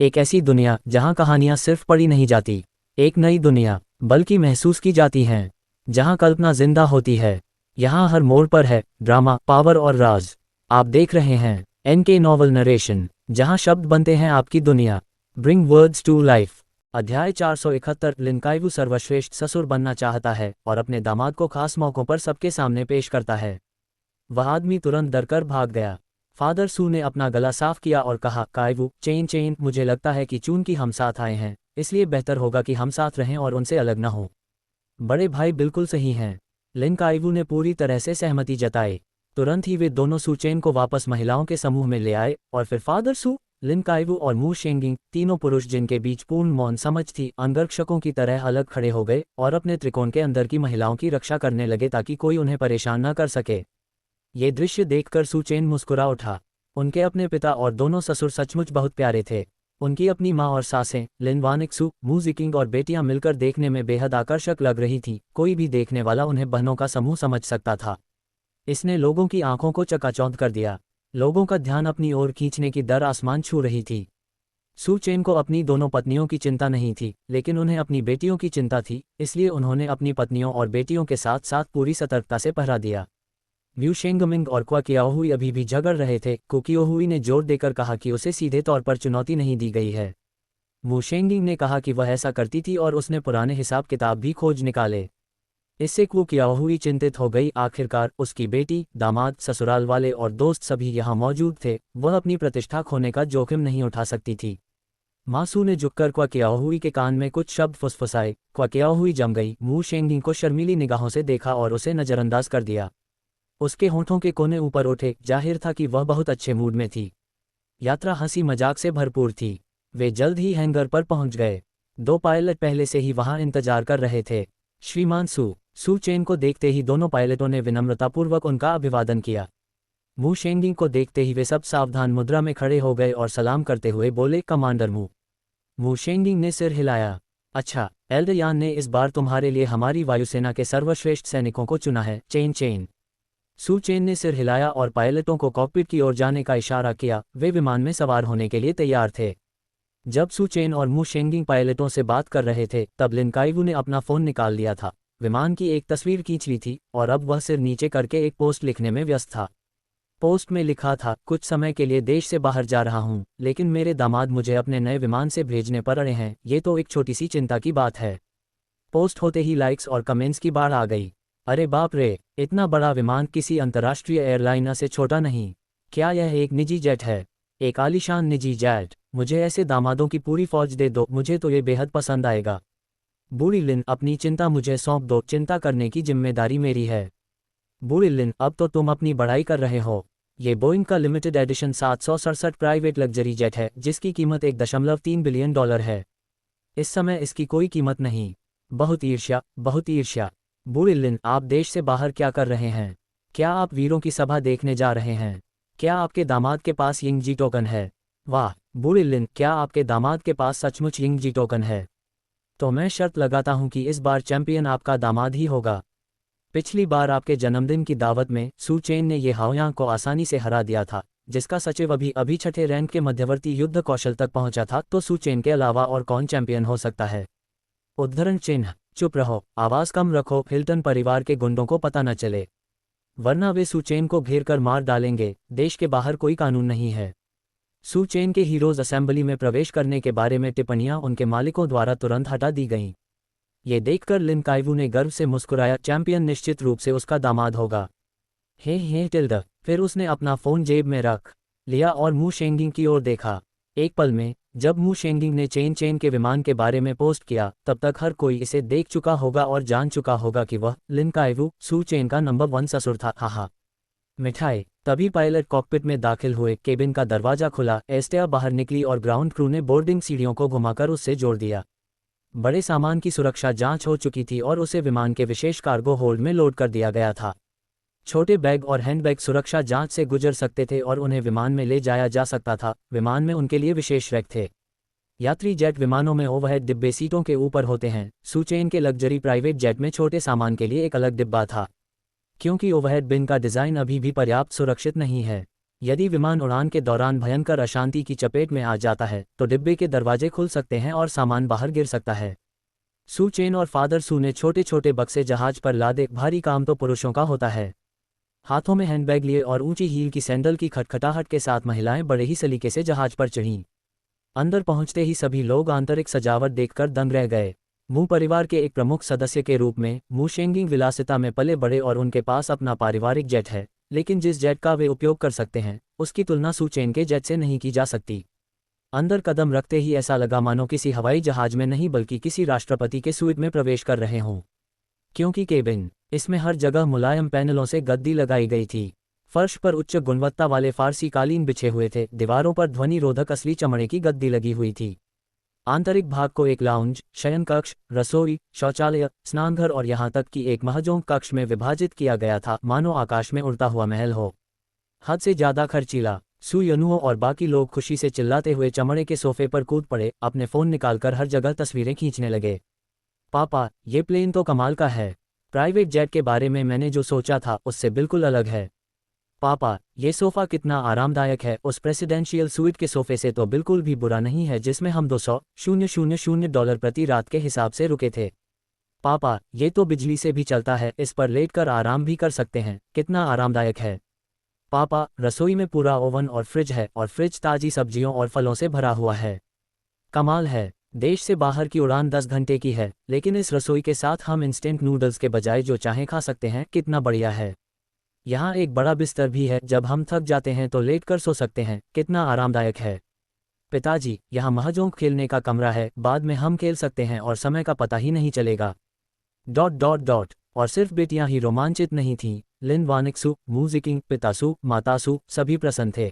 एक ऐसी दुनिया जहां कहानियां सिर्फ पढ़ी नहीं जाती, एक नई दुनिया बल्कि महसूस की जाती हैं, जहां कल्पना जिंदा होती है। यहां हर मोड़ पर है ड्रामा, पावर और राज। आप देख रहे हैं एनके नॉवल नरेशन, जहां शब्द बनते हैं आपकी दुनिया। Bring words to life. अध्याय 471। लिनकाइवू सर्वश्रेष्ठ ससुर बनना चाहता है और अपने दामाद को खास मौकों पर सबके सामने पेश करता है। वह आदमी तुरंत डरकर भाग गया। फादर सू ने अपना गला साफ किया और कहा, काइवू, चेन चेन, मुझे लगता है कि चूंकि हम साथ आए हैं, इसलिए बेहतर होगा कि हम साथ रहें और उनसे अलग न हों। बड़े भाई बिल्कुल सही हैं। लिन काइवू ने पूरी तरह से सहमति जताई। तुरंत ही वे दोनों सू चेन को वापस महिलाओं के समूह में ले आए और फिर फादर सू, लिन काइवू और मू शेंगिंग, तीनों पुरुष जिनके बीच पूर्ण मौन समझ थी, अंगरक्षकों की तरह अलग खड़े हो गए और अपने त्रिकोण के अंदर की महिलाओं की रक्षा करने लगे ताकि कोई उन्हें परेशान न कर सके। ये दृश्य देखकर सू चेन मुस्कुरा उठा। उनके अपने पिता और दोनों ससुर सचमुच बहुत प्यारे थे। उनकी अपनी माँ और सासें, लिन वानिक सू, मू जिकिंग और बेटियां मिलकर देखने में बेहद आकर्षक लग रही थीं। कोई भी देखने वाला उन्हें बहनों का समूह समझ सकता था। इसने लोगों की आंखों को चकाचौंध कर दिया। लोगों का ध्यान अपनी ओर खींचने की दर आसमान छू रही थी। सू चेन को अपनी दोनों पत्नियों की चिंता नहीं थी, लेकिन उन्हें अपनी बेटियों की चिंता थी, इसलिए उन्होंने अपनी पत्नियों और बेटियों के साथ साथ पूरी सतर्कता से पहरा दिया। व्यू शेंगमिंग और क्वा कियाओहुई अभी भी झगड़ रहे थे। कुकियोहुई ने जोर देकर कहा कि उसे सीधे तौर पर चुनौती नहीं दी गई है। वू शेंगिंग ने कहा कि वह ऐसा करती थी और उसने पुराने हिसाब किताब भी खोज निकाले। इससे क्वू कियाओहुई चिंतित हो गई। आखिरकार उसकी बेटी, दामाद, ससुराल वाले और दोस्त सभी यहाँ मौजूद थे। वह अपनी प्रतिष्ठा खोने का जोखिम नहीं उठा सकती थी। मासू ने झुककर क्वा कियाओहुई के कान में कुछ शब्द फुसफुसाए। क्वा कियाओहुई जम गई। वू शेंगिंग को शर्मीली निगाहों से देखा और उसे नजरअंदाज कर दिया। उसके होंठों के कोने ऊपर उठे। जाहिर था कि वह बहुत अच्छे मूड में थी। यात्रा हंसी मजाक से भरपूर थी। वे जल्द ही हैंगर पर पहुंच गए। दो पायलट पहले से ही वहां इंतजार कर रहे थे। श्रीमान सू चेन को देखते ही दोनों पायलटों ने विनम्रतापूर्वक उनका अभिवादन किया। मू शेंगिंग को देखते ही वे सब सावधान मुद्रा में खड़े हो गए और सलाम करते हुए बोले, कमांडर मू शेंगिंग ने सिर हिलाया। अच्छा, एल्डरयान ने इस बार तुम्हारे लिए हमारी वायुसेना के सर्वश्रेष्ठ सैनिकों को चुना है। Chain chain. सू चेन ने सिर हिलाया और पायलटों को कॉकपिट की ओर जाने का इशारा किया। वे विमान में सवार होने के लिए तैयार थे। जब सू चेन और मू शेंगिंग पायलटों से बात कर रहे थे, तब लिन काइवू ने अपना फ़ोन निकाल लिया था। विमान की एक तस्वीर खींच ली थी और अब वह सिर नीचे करके एक पोस्ट लिखने में व्यस्त था। पोस्ट में लिखा था, कुछ समय के लिए देश से बाहर जा रहा हूं, लेकिन मेरे दामाद मुझे अपने नए विमान से भेजने पर अड़े हैं। ये तो एक छोटी सी चिंता की बात है। पोस्ट होते ही लाइक्स और कमेंट्स की बाढ़ आ गई। अरे बाप रे, इतना बड़ा विमान किसी अंतर्राष्ट्रीय एयरलाइनर से छोटा नहीं। क्या यह एक निजी जेट है? एक आलीशान निजी जेट। मुझे ऐसे दामादों की पूरी फौज दे दो, मुझे तो ये बेहद पसंद आएगा। बूढ़ी लिन, अपनी चिंता मुझे सौंप दो, चिंता करने की जिम्मेदारी मेरी है। बूढ़ी लिन, अब तो तुम अपनी बड़ाई कर रहे हो। ये बोइंग का limited edition 767 private luxury jet है, जिसकी कीमत $1.3 बिलियन है। इस समय इसकी कोई कीमत नहीं। बहुत ईर्ष्या, बहुत ईर्ष्या। बूढ़ी लिन, आप देश से बाहर क्या कर रहे हैं? क्या आप वीरों की सभा देखने जा रहे हैं? क्या आपके दामाद के पास यिंग जी टोकन है? वाह बूढ़ी लिन, क्या आपके दामाद के पास सचमुच यिंग जी टोकन है? तो मैं शर्त लगाता हूं कि इस बार चैंपियन आपका दामाद ही होगा। पिछली बार आपके जन्मदिन की दावत में सू चेन ने ये हाओयांग को आसानी से हरा दिया था, जिसका सचिव अभी छठे रैंक के मध्यवर्ती युद्ध कौशल तक पहुंचा था। तो सू चेन के अलावा और कौन चैंपियन हो सकता है? उद्धरण चिन्ह। चुप रहो, आवाज कम रखो, हिल्टन परिवार के गुंडों को पता न चले, वरना वे सू चेन को घेर कर मार डालेंगे। देश के बाहर कोई कानून नहीं है। सू चेन के हीरोज असेंबली में प्रवेश करने के बारे में टिप्पणियां उनके मालिकों द्वारा तुरंत हटा दी गईं। ये देखकर लिन काइवू ने गर्व से मुस्कुराया। चैंपियन निश्चित रूप से उसका दामाद होगा। हे टिल्ड। फिर उसने अपना फ़ोन जेब में रख लिया और मू शेंगिंग की ओर देखा। एक पल में, जब मू शेंगिंग ने चेन चेन के विमान के बारे में पोस्ट किया, तब तक हर कोई इसे देख चुका होगा और जान चुका होगा कि वह लिन काइवू, सू चेन का नंबर 1 ससुर था। हाहा। मिठाई। तभी पायलट कॉकपिट में दाखिल हुए। केबिन का दरवाजा खुला, एस्टेया बाहर निकली और ग्राउंड क्रू ने बोर्डिंग सीढ़ियों को घुमाकर उससे जोड़ दिया। बड़े सामान की सुरक्षा जांच हो चुकी थी और उसे विमान के विशेष कार्गो होल्ड में लोड कर दिया गया था। छोटे बैग और हैंडबैग सुरक्षा जांच से गुजर सकते थे और उन्हें विमान में ले जाया जा सकता था। विमान में उनके लिए विशेष रैक थे। यात्री जेट विमानों में ओवरहेड डिब्बे सीटों के ऊपर होते हैं। सू चेन के लग्जरी प्राइवेट जेट में छोटे सामान के लिए एक अलग डिब्बा था। क्योंकि ओवरहेड बिन का डिज़ाइन अभी भी पर्याप्त सुरक्षित नहीं है, यदि विमान उड़ान के दौरान भयंकर अशांति की चपेट में आ जाता है तो डिब्बे के दरवाजे खुल सकते हैं और सामान बाहर गिर सकता है। सू चेन और फादर सू ने छोटे छोटे बक्से जहाज पर लादे। भारी काम तो पुरुषों का होता है। हाथों में हैंडबैग लिए और ऊंची हील की सैंडल की खटखटाहट के साथ महिलाएं बड़े ही सलीके से जहाज पर चढ़ीं। अंदर पहुंचते ही सभी लोग आंतरिक सजावट देखकर दंग रह गए। मू परिवार के एक प्रमुख सदस्य के रूप में मू शेंगिंग विलासिता में पले बड़े और उनके पास अपना पारिवारिक जेट है, लेकिन जिस जेट का वे उपयोग कर सकते हैं उसकी तुलना सू चेन के जेट से नहीं की जा सकती। अंदर कदम रखते ही ऐसा लगा मानो किसी हवाई जहाज में नहीं बल्कि किसी राष्ट्रपति के सूट में प्रवेश कर रहे हों। क्योंकि केबिन, इसमें हर जगह मुलायम पैनलों से गद्दी लगाई गई थी। फर्श पर उच्च गुणवत्ता वाले फारसी कालीन बिछे हुए थे। दीवारों पर ध्वनि रोधक असली चमड़े की गद्दी लगी हुई थी। आंतरिक भाग को एक लाउंज, शयन कक्ष, रसोई, शौचालय, स्नानघर और यहाँ तक कि एक महजों कक्ष में विभाजित किया गया था, मानो आकाश में उड़ता हुआ महल हो। हद से ज्यादा खर्चीला। सू यनुओ और बाकी लोग खुशी से चिल्लाते हुए चमड़े के सोफे पर कूद पड़े, अपने फोन निकालकर हर जगह तस्वीरें खींचने लगे। पापा, ये प्लेन तो कमाल का है। प्राइवेट जेट के बारे में मैंने जो सोचा था उससे बिल्कुल अलग है। पापा, ये सोफा कितना आरामदायक है। उस प्रेसिडेंशियल स्वीट के सोफे से तो बिल्कुल भी बुरा नहीं है जिसमें हम $200,000 प्रति रात के हिसाब से रुके थे। पापा, ये तो बिजली से भी चलता है, इस पर लेटकर आराम भी कर सकते हैं, कितना आरामदायक है। पापा, रसोई में पूरा ओवन और फ्रिज है और फ्रिज ताजी सब्जियों और फलों से भरा हुआ है। कमाल है। देश से बाहर की उड़ान 10 घंटे की है, लेकिन इस रसोई के साथ हम इंस्टेंट नूडल्स के बजाय जो चाहें खा सकते हैं, कितना बढ़िया है। यहाँ एक बड़ा बिस्तर भी है, जब हम थक जाते हैं तो लेटकर सो सकते हैं, कितना आरामदायक है। पिताजी, यहाँ महजों खेलने का कमरा है, बाद में हम खेल सकते हैं और समय का पता ही नहीं चलेगा। ... और सिर्फ बेटियां ही रोमांचित नहीं थीं। लिन वानिक्सू, मू जिकिंग, पितासू, मातासू सभी प्रसन्न थे।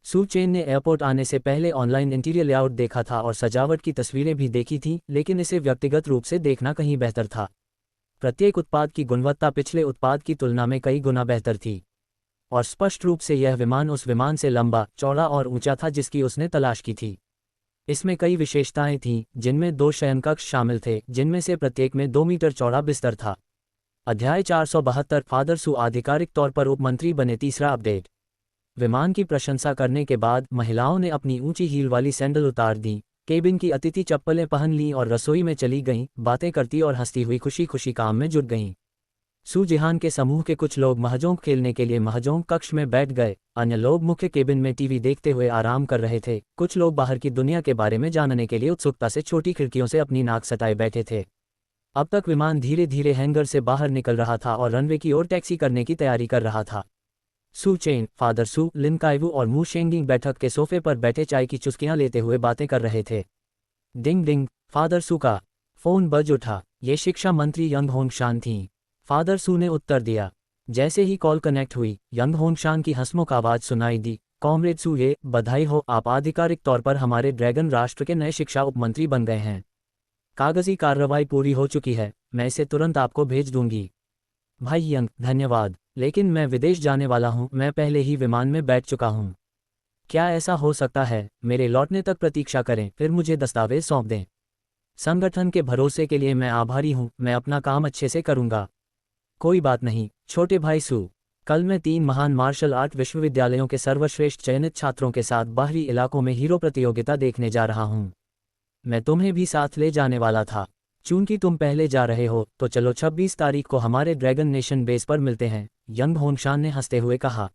सू चेन ने एयरपोर्ट आने से पहले ऑनलाइन इंटीरियर लेआउट देखा था और सजावट की तस्वीरें भी देखी थीं, लेकिन इसे व्यक्तिगत रूप से देखना कहीं बेहतर था। प्रत्येक उत्पाद की गुणवत्ता पिछले उत्पाद की तुलना में कई गुना बेहतर थी। और स्पष्ट रूप से यह विमान उस विमान से लंबा, चौड़ा और ऊंचा था जिसकी उसने तलाश की थी। इसमें कई विशेषताएं थीं, जिनमें 2 शयनकक्ष शामिल थे, जिनमें से प्रत्येक में 2 मीटर चौड़ा बिस्तर था। अध्याय 472 फादर सू आधिकारिक तौर पर उपमंत्री बने। तीसरा अपडेट। विमान की प्रशंसा करने के बाद महिलाओं ने अपनी ऊंची हील वाली सैंडल उतार दी, केबिन की अतिथि चप्पलें पहन लीं और रसोई में चली गईं, बातें करती और हंसती हुई खुशी खुशी काम में जुट गईं। सू जिहान के समूह के कुछ लोग महजों खेलने के लिए महजों कक्ष में बैठ गए, अन्य लोग मुख्य केबिन में टीवी देखते हुए आराम कर रहे थे, कुछ लोग बाहर की दुनिया के बारे में जानने के लिए उत्सुकता से छोटी खिड़कियों से अपनी नाक सटाए बैठे थे। अब तक विमान धीरे धीरे हैंगर से बाहर निकल रहा था और रनवे की ओर टैक्सी करने की तैयारी कर रहा था। सू चेन, फादर सू, लिन काइवू और मू शेंगिंग बैठक के सोफे पर बैठे चाय की चुस्कियां लेते हुए बातें कर रहे थे। डिंग डिंग, फादर सू का फोन बज उठा। ये शिक्षा मंत्री यंग होंगशान थीं। फादर सू ने उत्तर दिया। जैसे ही कॉल कनेक्ट हुई, यंग होंगशान की हंसमुख आवाज सुनाई दी। कॉमरेड सू, ये बधाई हो, आप आधिकारिक तौर पर हमारे ड्रैगन राष्ट्र के नए शिक्षा उपमंत्री बन गए हैं। कागजी कार्रवाई पूरी हो चुकी है, मैं इसे तुरंत आपको भेज दूंगी। भाई यंग, धन्यवाद, लेकिन मैं विदेश जाने वाला हूं, मैं पहले ही विमान में बैठ चुका हूं। क्या ऐसा हो सकता है? मेरे लौटने तक प्रतीक्षा करें, फिर मुझे दस्तावेज सौंप दें। संगठन के भरोसे के लिए मैं आभारी हूं, मैं अपना काम अच्छे से करूंगा। कोई बात नहीं, छोटे भाई सू। कल मैं 3 महान मार्शल आर्ट विश्वविद्यालयों के सर्वश्रेष्ठ चयनित छात्रों के साथ बाहरी इलाकों में हीरो प्रतियोगिता देखने जा रहा हूं। मैं तुम्हें भी साथ ले जाने वाला था। चूंकि तुम पहले जा रहे हो, तो चलो 26 तारीख को हमारे ड्रैगन नेशन बेस पर मिलते हैं, यंग होंगशान ने हंसते हुए कहा।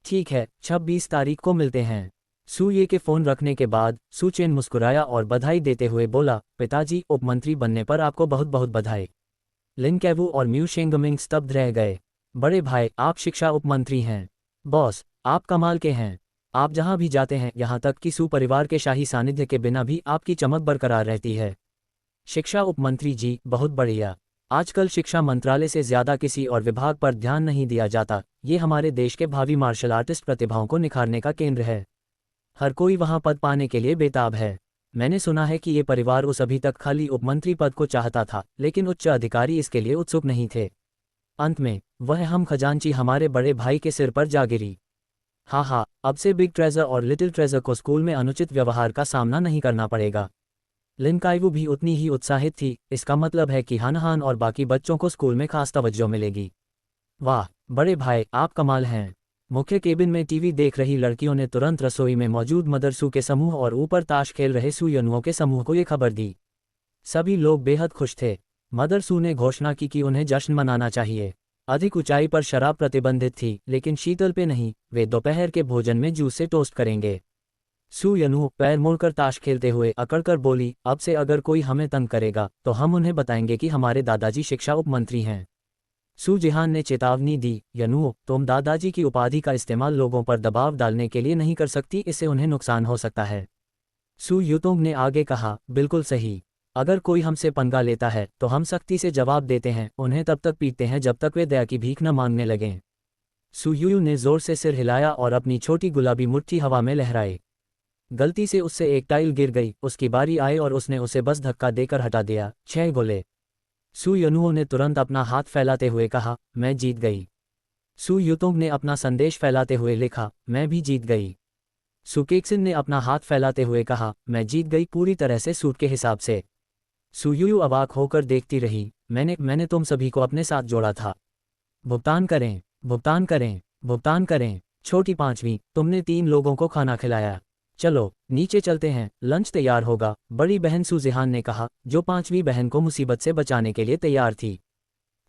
ठीक है, 26 तारीख को मिलते हैं। सू ये के फोन रखने के बाद सू चेन मुस्कुराया और बधाई देते हुए बोला, पिताजी, उपमंत्री बनने पर आपको बहुत बहुत बधाई। लिन कैवू और म्यू शेंगमिंग स्तब्ध रह गए। बड़े भाई, आप शिक्षा उपमंत्री हैं। बॉस, आप कमाल के हैं। आप जहां भी जाते हैं, यहां तक कि सू परिवार के शाही सानिध्य के बिना भी आपकी चमक बरकरार रहती है। शिक्षा उपमंत्री जी, बहुत बढ़िया। आजकल शिक्षा मंत्रालय से ज्यादा किसी और विभाग पर ध्यान नहीं दिया जाता। ये हमारे देश के भावी मार्शल आर्टिस्ट प्रतिभाओं को निखारने का केंद्र है। हर कोई वहां पद पाने के लिए बेताब है। मैंने सुना है कि ये परिवार उस अभी तक खाली उपमंत्री पद को चाहता था, लेकिन उच्च अधिकारी इसके लिए उत्सुक नहीं थे। अंत में वह हम खजांची हमारे बड़े भाई के सिर पर जा गिरी। हाँ, अब से बिग ट्रेजर और लिटिल ट्रेजर को स्कूल में अनुचित व्यवहार का सामना नहीं करना पड़ेगा। लिन काइवू भी उतनी ही उत्साहित थी। इसका मतलब है कि हानहान और बाकी बच्चों को स्कूल में खास तवज्जो मिलेगी। वाह बड़े भाई, आप कमाल हैं। मुख्य केबिन में टीवी देख रही लड़कियों ने तुरंत रसोई में मौजूद मदर सू के समूह और ऊपर ताश खेल रहे सू यनुओं के समूह को ये खबर दी। सभी लोग बेहद खुश थे। मदर सू ने घोषणा की कि उन्हें जश्न मनाना चाहिए। अधिक ऊंचाई पर शराब प्रतिबंधित थी, लेकिन शीतल पे नहीं। वे दोपहर के भोजन में जूस से टोस्ट करेंगे। सू यनु पैर मोड़कर ताश खेलते हुए अकड़कर बोली, अब से अगर कोई हमें तंग करेगा तो हम उन्हें बताएंगे कि हमारे दादाजी शिक्षा उपमंत्री हैं। सू जिहान ने चेतावनी दी, यनु तुम दादाजी की उपाधि का इस्तेमाल लोगों पर दबाव डालने के लिए नहीं कर सकती, इससे उन्हें नुकसान हो सकता है। सू युतोंग ने आगे कहा, बिल्कुल सही। अगर कोई हमसे पंगा लेता है तो हम सख्ती से जवाब देते हैं, उन्हें तब तक पीटते हैं जब तक वे दया की भीख न मांगने लगें। सू यू ने जोर से सिर हिलाया और अपनी छोटी गुलाबी मुट्ठी हवा में लहराई। गलती से उससे एक टाइल गिर गई। उसकी बारी आई और उसने उसे बस धक्का देकर हटा दिया। 6 गोले। सू यनुओ ने तुरंत अपना हाथ फैलाते हुए कहा, मैं जीत गई। सू युतोंग ने अपना संदेश फैलाते हुए लिखा, मैं भी जीत गई। सू केक्सिन ने अपना हाथ फैलाते हुए कहा, मैं जीत गई पूरी तरह से सूट के हिसाब से। सू यू अवाक होकर देखती रही, मैंने तुम सभी को अपने साथ जोड़ा था। भुगतान करें, भुगतान करें, भुगतान करें। छोटी पांचवी, तुमने 3 लोगों को खाना खिलाया। चलो नीचे चलते हैं, लंच तैयार होगा, बड़ी बहन सू जिहान ने कहा, जो 5वीं बहन को मुसीबत से बचाने के लिए तैयार थी।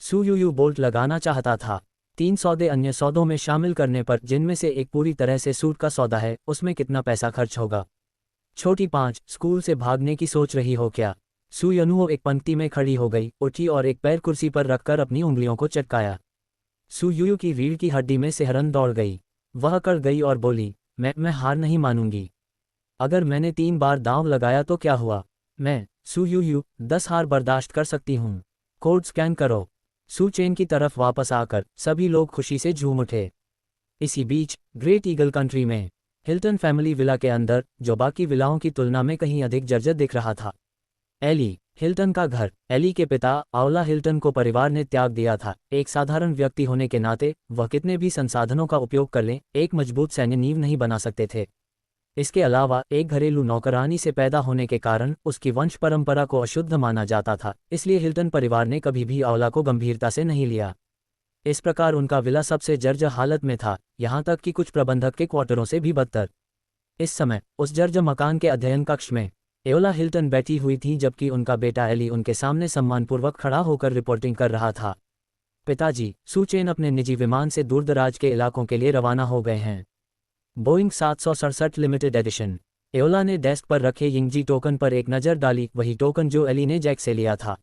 सू यू बोल्ट लगाना चाहता था। 3 सौदे अन्य सौदों में शामिल करने पर, जिनमें से एक पूरी तरह से सूट का सौदा है, उसमें कितना पैसा खर्च होगा। छोटी 5, स्कूल से भागने की सोच रही हो क्या? सू यनुओ एक पंक्ति में खड़ी हो गई, उठी और एक पैर कुर्सी पर रखकर अपनी उंगलियों को चटकाया। सू यू की रीढ़ की हड्डी में सिहरन दौड़ गई। वह कर गई और बोली, मैं हार नहीं मानूंगी। अगर मैंने 3 बार दांव लगाया तो क्या हुआ? मैं सू यू 10 हार बर्दाश्त कर सकती हूँ। कोड स्कैन करो। सू चेन की तरफ वापस आकर सभी लोग खुशी से झूम उठे। इसी बीच ग्रेट ईगल कंट्री में हिल्टन फैमिली विला के अंदर, जो बाकी विलाओं की तुलना में कहीं अधिक जर्जर दिख रहा था। एली हिल्टन का घर। एली के पिता आउला हिल्टन को परिवार ने त्याग दिया था। एक साधारण व्यक्ति होने के नाते वह कितने भी संसाधनों का उपयोग कर लें, एक मजबूत सैन्य नींव नहीं बना सकते थे। इसके अलावा एक घरेलू नौकरानी से पैदा होने के कारण उसकी वंश परंपरा को अशुद्ध माना जाता था, इसलिए हिल्टन परिवार ने कभी भी आउला को गंभीरता से नहीं लिया। इस प्रकार उनका विला सबसे जर्जर हालत में था, यहाँ तक कि कुछ प्रबंधक के क्वार्टरों से भी बदतर। इस समय उस जर्जर मकान के अध्ययन कक्ष में एओला हिल्टन बैठी हुई थी, जबकि उनका बेटा एली उनके सामने सम्मानपूर्वक खड़ा होकर रिपोर्टिंग कर रहा था। पिताजी, सू चेन अपने निजी विमान से दूरदराज के इलाकों के लिए रवाना हो गए हैं। Boeing 767 limited edition. एओला ने डेस्क पर रखे यिंगजी टोकन पर एक नज़र डाली, वही टोकन जो एली ने जैक से लिया था।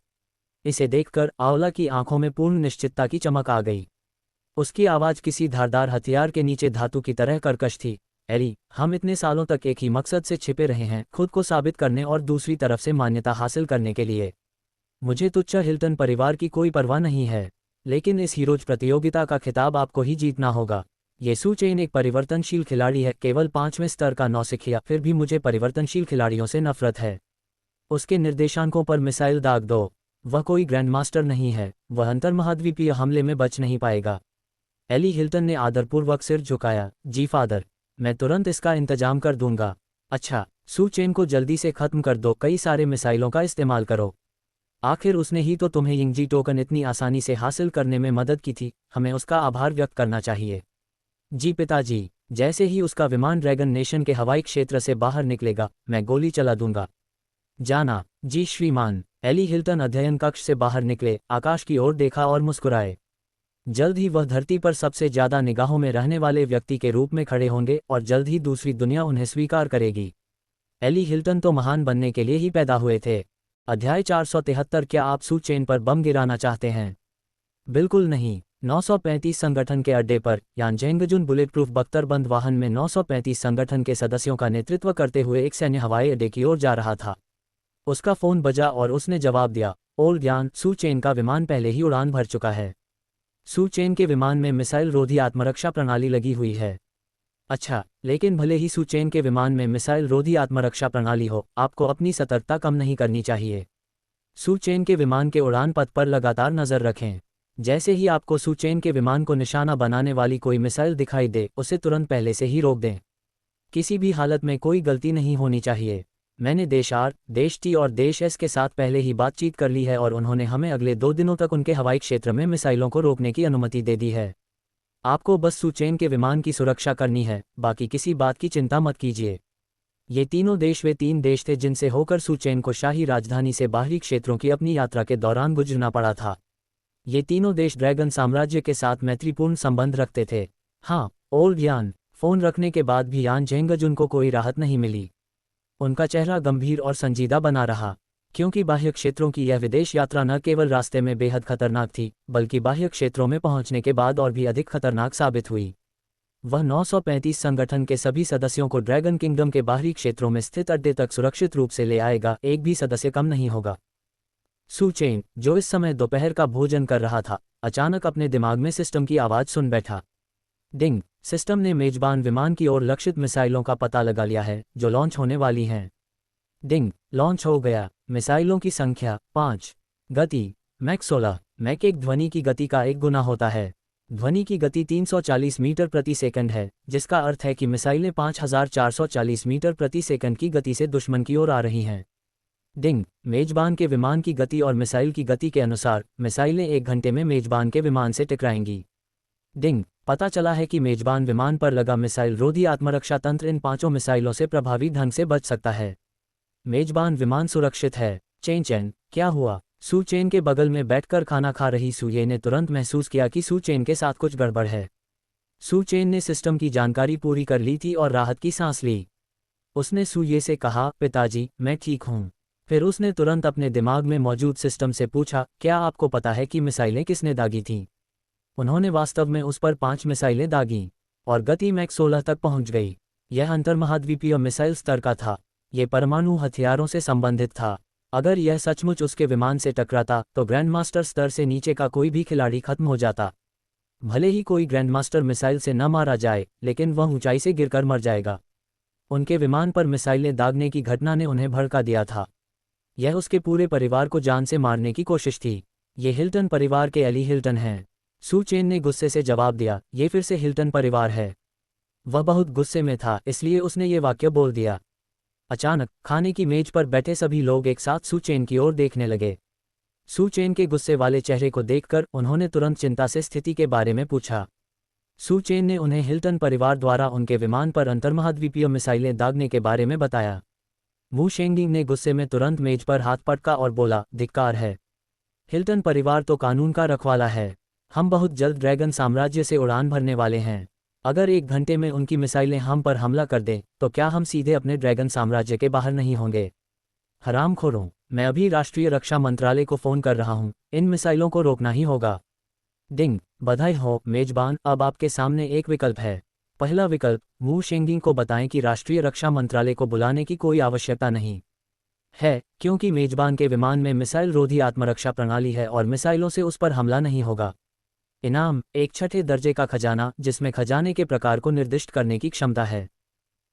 इसे देखकर आओला की आंखों में पूर्ण निश्चितता की चमक आ गई। उसकी आवाज़ किसी धारदार हथियार के नीचे धातु की तरह कर्कश थी। एली, हम इतने सालों तक एक ही मकसद से छिपे रहे हैं, खुद को साबित करने और दूसरी तरफ से मान्यता हासिल करने के लिए। मुझे तुच्छ हिल्टन परिवार की कोई परवाह नहीं है, लेकिन इस हीरोज प्रतियोगिता का खिताब आपको ही जीतना होगा। ये सू चेन एक परिवर्तनशील खिलाड़ी है, केवल 5वें स्तर का नौसिखिया, फिर भी मुझे परिवर्तनशील खिलाड़ियों से नफरत है। उसके निर्देशांकों पर मिसाइल दाग दो। वह कोई ग्रैंडमास्टर नहीं है, वह अंतर्महाद्वीपीय हमले में बच नहीं पाएगा। एली हिल्टन ने आदरपूर्वक सिर झुकाया। जी फादर, मैं तुरंत इसका इंतजाम कर दूंगा। अच्छा, सू चेन को जल्दी से खत्म कर दो, कई सारे मिसाइलों का इस्तेमाल करो। आखिर उसने ही तो तुम्हें यिंगजी टोकन इतनी आसानी से हासिल करने में मदद की थी, हमें उसका आभार व्यक्त करना चाहिए। जी पिताजी, जैसे ही उसका विमान ड्रैगन नेशन के हवाई क्षेत्र से बाहर निकलेगा, मैं गोली चला दूंगा। जाना। जी श्रीमान। एली हिल्टन अध्ययन कक्ष से बाहर निकले, आकाश की ओर देखा और मुस्कुराए। जल्द ही वह धरती पर सबसे ज्यादा निगाहों में रहने वाले व्यक्ति के रूप में खड़े होंगे और जल्द ही दूसरी दुनिया उन्हें स्वीकार करेगी। एली हिल्टन तो महान बनने के लिए ही पैदा हुए थे। अध्याय 473। क्या आप सू चेन पर बम गिराना चाहते हैं? बिल्कुल नहीं। 935 संगठन के अड्डे पर यान जेंगजुन बुलेट प्रूफ बख्तरबंद वाहन में 935 संगठन के सदस्यों का नेतृत्व करते हुए एक सैन्य हवाई अड्डे की ओर जा रहा था। उसका फोन बजा और उसने जवाब दिया, ओल्ड यान, सू चेन का विमान पहले ही उड़ान भर चुका है। सू चेन के विमान में मिसाइल रोधी आत्मरक्षा प्रणाली लगी हुई है। अच्छा, लेकिन भले ही सू चेन के विमान में मिसाइल रोधी आत्मरक्षा प्रणाली हो, आपको अपनी सतर्कता कम नहीं करनी चाहिए। सू चेन के विमान के उड़ान पथ पर लगातार नजर रखें। जैसे ही आपको सू चेन के विमान को निशाना बनाने वाली कोई मिसाइल दिखाई दे, उसे तुरंत पहले से ही रोक दें। किसी भी हालत में कोई गलती नहीं होनी चाहिए। मैंने देश आर, देश टी और देश एस के साथ पहले ही बातचीत कर ली है और उन्होंने हमें अगले 2 दिनों तक उनके हवाई क्षेत्र में मिसाइलों को रोकने की अनुमति दे दी है। आपको बस सू चेन के विमान की सुरक्षा करनी है, बाकी किसी बात की चिंता मत कीजिए। ये तीनों देश वे 3 देश थे जिनसे होकर सू चेन को शाही राजधानी से बाहरी क्षेत्रों की अपनी यात्रा के दौरान गुजरना पड़ा था। ये तीनों देश ड्रैगन साम्राज्य के साथ मैत्रीपूर्ण संबंध रखते थे। हाँ, ओल्ड यान फोन रखने के बाद भी यान जेंगजुन को कोई राहत नहीं मिली। उनका चेहरा गंभीर और संजीदा बना रहा, क्योंकि बाह्य क्षेत्रों की यह विदेश यात्रा न केवल रास्ते में बेहद खतरनाक थी, बल्कि बाह्य क्षेत्रों में पहुंचने के बाद और भी अधिक खतरनाक साबित हुई। वह 935 संगठन के सभी सदस्यों को ड्रैगन किंगडम के बाहरी क्षेत्रों में स्थित अड्डे तक सुरक्षित रूप से ले आएगा, एक भी सदस्य कम नहीं होगा। सू चेन, जो इस समय दोपहर का भोजन कर रहा था, अचानक अपने दिमाग में सिस्टम की आवाज़ सुन बैठा। डिंग, सिस्टम ने मेजबान विमान की ओर लक्षित मिसाइलों का पता लगा लिया है जो लॉन्च होने वाली हैं। डिंग, लॉन्च हो गया। मिसाइलों की संख्या 5। गति मैक 16। मैक एक ध्वनि की गति का 1 गुना होता है। ध्वनि की गति 340 मीटर प्रति सेकंड है, जिसका अर्थ है कि मिसाइलें 5440 मीटर प्रति सेकंड की गति से दुश्मन की ओर आ रही हैं। डिंग, मेजबान के विमान की गति और मिसाइल की गति के अनुसार मिसाइलें 1 घंटे में मेजबान के विमान से टकराएंगी। डिंग, पता चला है कि मेजबान विमान पर लगा मिसाइल रोधी आत्मरक्षा तंत्र इन 5 मिसाइलों से प्रभावी ढंग से बच सकता है। मेजबान विमान सुरक्षित है। चेन चेन, क्या हुआ? सू चेन के बगल में बैठकर खाना खा रही सूये ने तुरंत महसूस किया कि सू चेन के साथ कुछ गड़बड़ है। सू चेन ने सिस्टम की जानकारी पूरी कर ली थी और राहत की सांस ली। उसने सूये से कहा, पिताजी, मैं ठीक हूँ। फिर उसने तुरंत अपने दिमाग में मौजूद सिस्टम से पूछा, क्या आपको पता है कि मिसाइलें किसने दागी थीं? उन्होंने वास्तव में उस पर 5 मिसाइलें दागीं और गति मैक 16 तक पहुंच गई। यह अंतर्महाद्वीपीय मिसाइल स्तर का था। ये परमाणु हथियारों से संबंधित था। अगर यह सचमुच उसके विमान से टकराता तो ग्रैंडमास्टर स्तर से नीचे का कोई भी खिलाड़ी खत्म हो जाता। भले ही कोई ग्रैंडमास्टर मिसाइल से न मारा जाए, लेकिन वह ऊंचाई से गिरकर मर जाएगा। उनके विमान पर मिसाइलें दागने की घटना ने उन्हें भड़का दिया था। यह उसके पूरे परिवार को जान से मारने की कोशिश थी। ये हिल्टन परिवार के एली हिल्टन हैं। सू चेन ने गुस्से से जवाब दिया, ये फिर से हिल्टन परिवार है। वह बहुत गुस्से में था, इसलिए उसने ये वाक्य बोल दिया। अचानक खाने की मेज पर बैठे सभी लोग एक साथ सू चेन की ओर देखने लगे। सू चेन के गुस्से वाले चेहरे को देखकर उन्होंने तुरंत चिंता से स्थिति के बारे में पूछा। सू चेन ने उन्हें हिल्टन परिवार द्वारा उनके विमान पर अंतर्महाद्वीपीय मिसाइलें दागने के बारे में बताया। वू शेंगिंग ने गुस्से में तुरंत मेज पर हाथ पटका और बोला, धिक्कार है। हिल्टन परिवार तो कानून का रखवाला है। हम बहुत जल्द ड्रैगन साम्राज्य से उड़ान भरने वाले हैं। अगर 1 घंटे में उनकी मिसाइलें हम पर हमला कर दें तो क्या हम सीधे अपने ड्रैगन साम्राज्य के बाहर नहीं होंगे? हरामखोरों, मैं अभी राष्ट्रीय रक्षा मंत्रालय को फ़ोन कर रहा हूँ। इन मिसाइलों को रोकना ही होगा। डिंग, बधाई हो मेजबान, अब आपके सामने एक विकल्प है। पहला विकल्प, वू शेंगिंग को बताएं कि राष्ट्रीय रक्षा मंत्रालय को बुलाने की कोई आवश्यकता नहीं है, क्योंकि मेजबान के विमान में मिसाइल रोधी आत्मरक्षा प्रणाली है और मिसाइलों से उस पर हमला नहीं होगा। इनाम, एक 6ठे दर्जे का खजाना जिसमें खजाने के प्रकार को निर्दिष्ट करने की क्षमता है।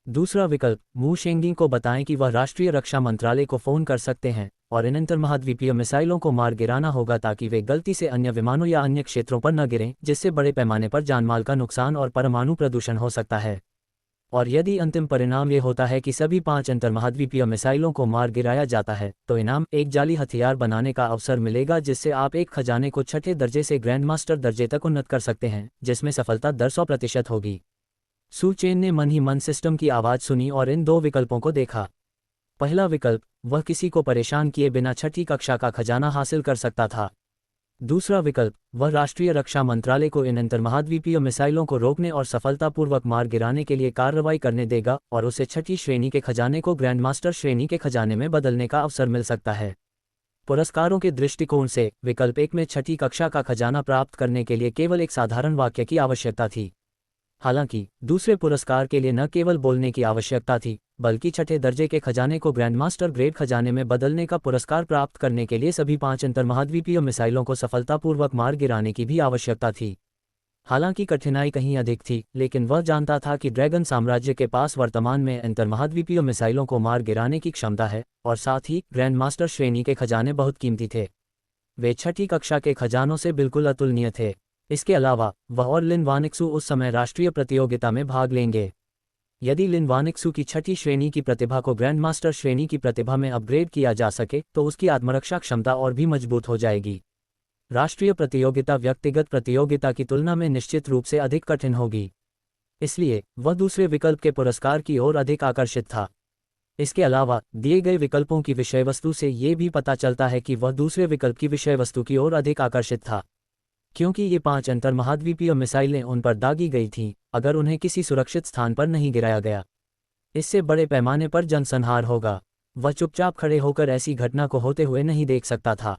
दूसरा विकल्प, वू शेंगिंग को बताएं कि वह राष्ट्रीय रक्षा मंत्रालय को फ़ोन कर सकते हैं और इन अंतर्महाद्वीपीय मिसाइलों को मार गिराना होगा ताकि वे गलती से अन्य विमानों या अन्य क्षेत्रों पर न गिरें, जिससे बड़े पैमाने पर जानमाल का नुकसान और परमाणु प्रदूषण हो सकता है। और यदि अंतिम परिणाम ये होता है कि सभी 5 अंतर्महाद्वीपीय मिसाइलों को मार गिराया जाता है तो इनाम, एक जाली हथियार बनाने का अवसर मिलेगा जिससे आप एक खजाने को 6ठे दर्जे से ग्रैंडमास्टर दर्जे तक उन्नत कर सकते हैं, जिसमें सफलता दर 100% होगी। सू चेन ने मन ही मन सिस्टम की आवाज़ सुनी और इन 2 विकल्पों को देखा। पहला विकल्प, वह किसी को परेशान किए बिना 6ठी कक्षा का खजाना हासिल कर सकता था। दूसरा विकल्प, वह राष्ट्रीय रक्षा मंत्रालय को इन अंतर्महाद्वीपीय मिसाइलों को रोकने और सफलतापूर्वक मार गिराने के लिए कार्रवाई करने देगा और उसे 6ठी श्रेणी के खजाने को ग्रैंडमास्टर श्रेणी के खजाने में बदलने का अवसर मिल सकता है। पुरस्कारों के दृष्टिकोण से विकल्प 1 में 6ठी कक्षा का खजाना प्राप्त करने के लिए केवल एक साधारण वाक्य की आवश्यकता थी। हालांकि दूसरे पुरस्कार के लिए न केवल बोलने की आवश्यकता थी, बल्कि 6ठे दर्जे के खजाने को ग्रैंडमास्टर ग्रेड खजाने में बदलने का पुरस्कार प्राप्त करने के लिए सभी 5 अंतर्महाद्वीपीय मिसाइलों को सफलतापूर्वक मार गिराने की भी आवश्यकता थी। हालांकि कठिनाई कहीं अधिक थी, लेकिन वह जानता था कि ड्रैगन साम्राज्य के पास वर्तमान में अंतर्महाद्वीपीय मिसाइलों को मार गिराने की क्षमता है और साथ ही ग्रैंडमास्टर श्रेणी के खजाने बहुत कीमती थे। वे 6ठी कक्षा के खजानों से बिल्कुल अतुलनीय थे। इसके अलावा वह और लिन वानिक्सू उस समय राष्ट्रीय प्रतियोगिता में भाग लेंगे। यदि लिन वानिक्सू की 6ठी श्रेणी की प्रतिभा को ग्रैंडमास्टर श्रेणी की प्रतिभा में अपग्रेड किया जा सके तो उसकी आत्मरक्षा क्षमता और भी मजबूत हो जाएगी। राष्ट्रीय प्रतियोगिता व्यक्तिगत प्रतियोगिता की तुलना में निश्चित रूप से अधिक कठिन होगी। इसलिए वह दूसरे विकल्प के पुरस्कार की ओर अधिक आकर्षित था। इसके अलावा दिए गए विकल्पों की विषय वस्तु से ये भी पता चलता है कि वह दूसरे विकल्प की विषय वस्तु की ओर अधिक आकर्षित था, क्योंकि ये 5 अंतर्महाद्वीपीय मिसाइलें उन पर दागी गई थीं अगर उन्हें किसी सुरक्षित स्थान पर नहीं गिराया गया। इससे बड़े पैमाने पर जनसंहार होगा। वह चुपचाप खड़े होकर ऐसी घटना को होते हुए नहीं देख सकता था।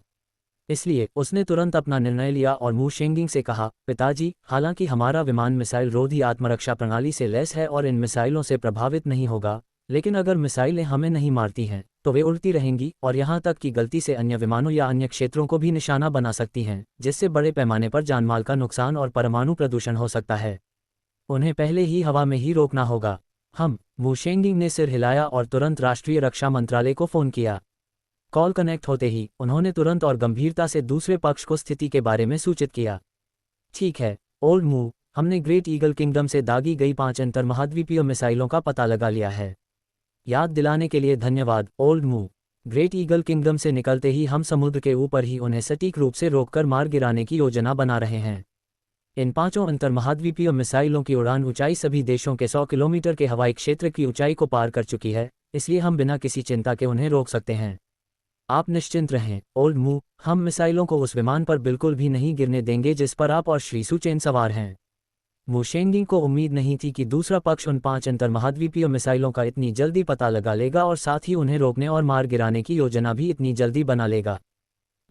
इसलिए उसने तुरंत अपना निर्णय लिया और मू शेंगिंग से कहा, पिताजी, हालांकि हमारा विमान मिसाइल रोधी आत्मरक्षा प्रणाली से लैस है और इन मिसाइलों से प्रभावित नहीं होगा, लेकिन अगर मिसाइलें हमें नहीं मारती हैं तो वे उड़ती रहेंगी और यहाँ तक कि गलती से अन्य विमानों या अन्य क्षेत्रों को भी निशाना बना सकती हैं, जिससे बड़े पैमाने पर जानमाल का नुकसान और परमाणु प्रदूषण हो सकता है। उन्हें पहले ही हवा में ही रोकना होगा। मू शेंगिंग ने सिर हिलाया और तुरंत राष्ट्रीय रक्षा मंत्रालय को फ़ोन किया। कॉल कनेक्ट होते ही उन्होंने तुरंत और गंभीरता से दूसरे पक्ष को स्थिति के बारे में सूचित किया। ठीक है ओल्ड मू, हमने ग्रेट ईगल किंगडम से दागी गई 5 अंतर्महाद्वीपीय मिसाइलों का पता लगा लिया है। याद दिलाने के लिए धन्यवाद ओल्ड मू। ग्रेट ईगल किंगडम से निकलते ही हम समुद्र के ऊपर ही उन्हें सटीक रूप से रोककर मार गिराने की योजना बना रहे हैं। इन 5 अंतर्महाद्वीपीय मिसाइलों की उड़ान ऊंचाई सभी देशों के 100 किलोमीटर के हवाई क्षेत्र की ऊंचाई को पार कर चुकी है, इसलिए हम बिना किसी चिंता के उन्हें रोक सकते हैं। आप निश्चिंत रहें ओल्ड मू, हम मिसाइलों को उस विमान पर बिल्कुल भी नहीं गिरने देंगे जिस पर आप और श्री सू चेन सवार हैं। मू शेंगिंग को उम्मीद नहीं थी कि दूसरा पक्ष उन 5 अंतर्महाद्वीपीय मिसाइलों का इतनी जल्दी पता लगा लेगा और साथ ही उन्हें रोकने और मार गिराने की योजना भी इतनी जल्दी बना लेगा।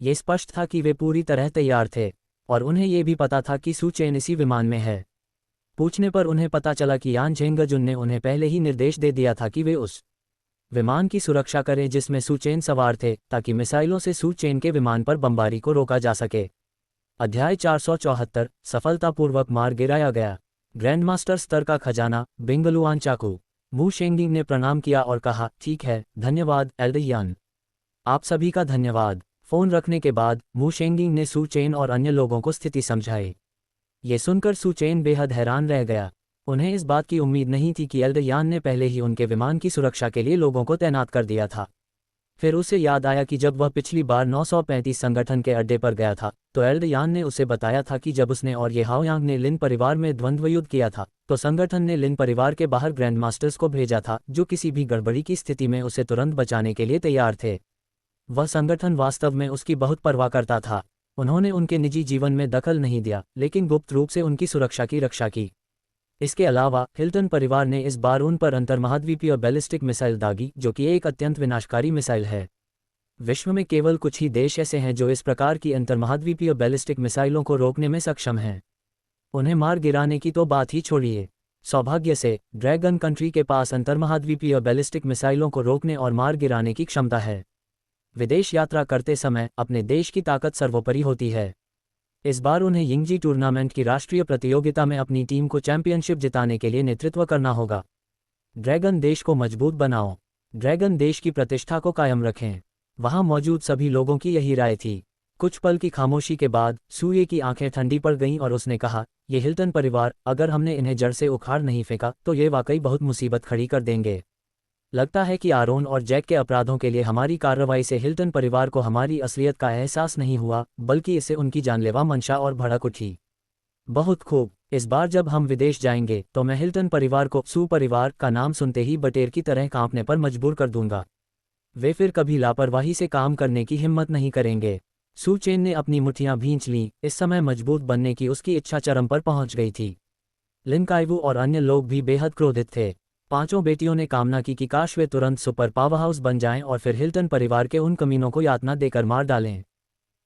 ये स्पष्ट था कि वे पूरी तरह तैयार थे और उन्हें ये भी पता था कि सू चेन इसी विमान में है। पूछने पर उन्हें पता चला कि यान झेंगजुन ने उन्हें पहले ही निर्देश दे दिया था कि वे उस विमान की सुरक्षा करें जिसमें सू चेन सवार थे, ताकि मिसाइलों से सू चेन के विमान पर बमबारी को रोका जा सके। अध्याय 474 सफलतापूर्वक मार गिराया गया। ग्रैंडमास्टर स्तर का खजाना बिंगलुआन चाकू। मू शेंगिंग ने प्रणाम किया और कहा, ठीक है, धन्यवाद एल्डर यान। आप सभी का धन्यवाद। फोन रखने के बाद मू शेंगिंग ने सू चेन और अन्य लोगों को स्थिति समझाई। ये सुनकर सू चेन बेहद हैरान रह गया। उन्हें इस बात की उम्मीद नहीं थी कि एल्डर यान ने पहले ही उनके विमान की सुरक्षा के लिए लोगों को तैनात कर दिया था। फिर उसे याद आया कि जब वह पिछली बार 935 संगठन के अड्डे पर गया था तो एल्डर यान ने उसे बताया था कि जब उसने और ये हाओयांग ने लिन परिवार में द्वंद्व युद्ध किया था तो संगठन ने लिन परिवार के बाहर ग्रैंड मास्टर्स को भेजा था, जो किसी भी गड़बड़ी की स्थिति में उसे तुरंत बचाने के लिए तैयार थे। वह संगठन वास्तव में उसकी बहुत परवाह करता था। उन्होंने उनके निजी जीवन में दखल नहीं दिया, लेकिन गुप्त रूप से उनकी सुरक्षा की रक्षा की। इसके अलावा हिल्टन परिवार ने इस बार उन पर अंतर्महाद्वीपीय बैलिस्टिक मिसाइल दागी, जो कि एक अत्यंत विनाशकारी मिसाइल है। विश्व में केवल कुछ ही देश ऐसे हैं जो इस प्रकार की अंतर्महाद्वीपीय बैलिस्टिक मिसाइलों को रोकने में सक्षम हैं। उन्हें मार गिराने की तो बात ही छोड़िए। सौभाग्य से ड्रैगन कंट्री के पास अंतर्महाद्वीपीय बैलिस्टिक मिसाइलों को रोकने और मार गिराने की क्षमता है। विदेश यात्रा करते समय अपने देश की ताकत सर्वोपरि होती है। इस बार उन्हें यिंगजी टूर्नामेंट की राष्ट्रीय प्रतियोगिता में अपनी टीम को चैंपियनशिप जिताने के लिए नेतृत्व करना होगा। ड्रैगन देश को मजबूत बनाओ। ड्रैगन देश की प्रतिष्ठा को कायम रखें। वहां मौजूद सभी लोगों की यही राय थी। कुछ पल की खामोशी के बाद सूये की आंखें ठंडी पड़ गईं और उसने कहा, ये हिल्टन परिवार, अगर हमने इन्हें जड़ से उखाड़ नहीं फेंका तो ये वाकई बहुत मुसीबत खड़ी कर देंगे। लगता है कि आरोन और जैक के अपराधों के लिए हमारी कार्रवाई से हिल्टन परिवार को हमारी असलियत का एहसास नहीं हुआ, बल्कि इससे उनकी जानलेवा मंशा और भड़क उठी। बहुत खूब, इस बार जब हम विदेश जाएंगे तो मैं हिल्टन परिवार को सू परिवार का नाम सुनते ही बटेर की तरह कांपने पर मजबूर कर दूंगा। वे फिर कभी लापरवाही से काम करने की हिम्मत नहीं करेंगे। सू चेन ने अपनी मुट्ठियां भींच लीं। इस समय मजबूत बनने की उसकी इच्छा चरम पर पहुंच गई थी। लिन काइवू और अन्य लोग भी बेहद क्रोधित थे। पांचों बेटियों ने कामना की कि काश वे तुरंत सुपर पावरहाउस बन जाएं और फिर हिल्टन परिवार के उन कमीनों को यातना देकर मार डालें।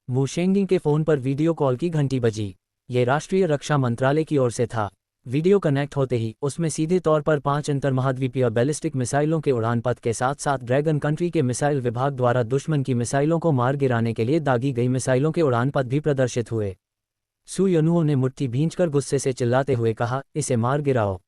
मू शेंगिंग के फोन पर वीडियो कॉल की घंटी बजी। ये राष्ट्रीय रक्षा मंत्रालय की ओर से था। वीडियो कनेक्ट होते ही उसमें सीधे तौर पर 5 अंतर्महाद्वीपीय बैलिस्टिक मिसाइलों के उड़ान पथ के साथ साथ ड्रैगन कंट्री के मिसाइल विभाग द्वारा दुश्मन की मिसाइलों को मार गिराने के लिए दागी गई मिसाइलों के उड़ान पथ भी प्रदर्शित हुए। सू यनुओ ने मुट्ठी भींचकर गुस्से से चिल्लाते हुए कहा, इसे मार गिराओ,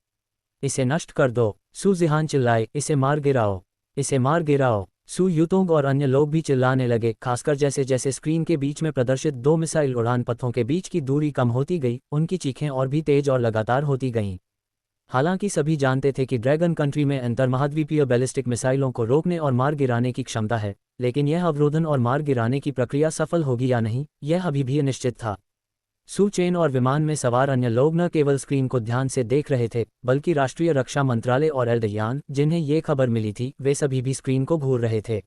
इसे नष्ट कर दो। सू जिहान चिल्लाए, इसे मार गिराओ, इसे मार गिराओ। सू युतोंग और अन्य लोग भी चिल्लाने लगे, खासकर जैसे जैसे स्क्रीन के बीच में प्रदर्शित 2 मिसाइल उड़ान पथों के बीच की दूरी कम होती गई, उनकी चीखें और भी तेज और लगातार होती गईं। हालांकि सभी जानते थे कि ड्रैगन कंट्री में अंतर्महाद्वीपीय बैलिस्टिक मिसाइलों को रोकने और मार गिराने की क्षमता है, लेकिन यह अवरोधन और मार गिराने की प्रक्रिया सफल होगी या नहीं, यह अभी भी अनिश्चित था। सू चेन और विमान में सवार अन्य लोग न केवल स्क्रीन को ध्यान से देख रहे थे, बल्कि राष्ट्रीय रक्षा मंत्रालय और एल्डयान, जिन्हें ये खबर मिली थी, वे सभी भी स्क्रीन को घूर रहे थे।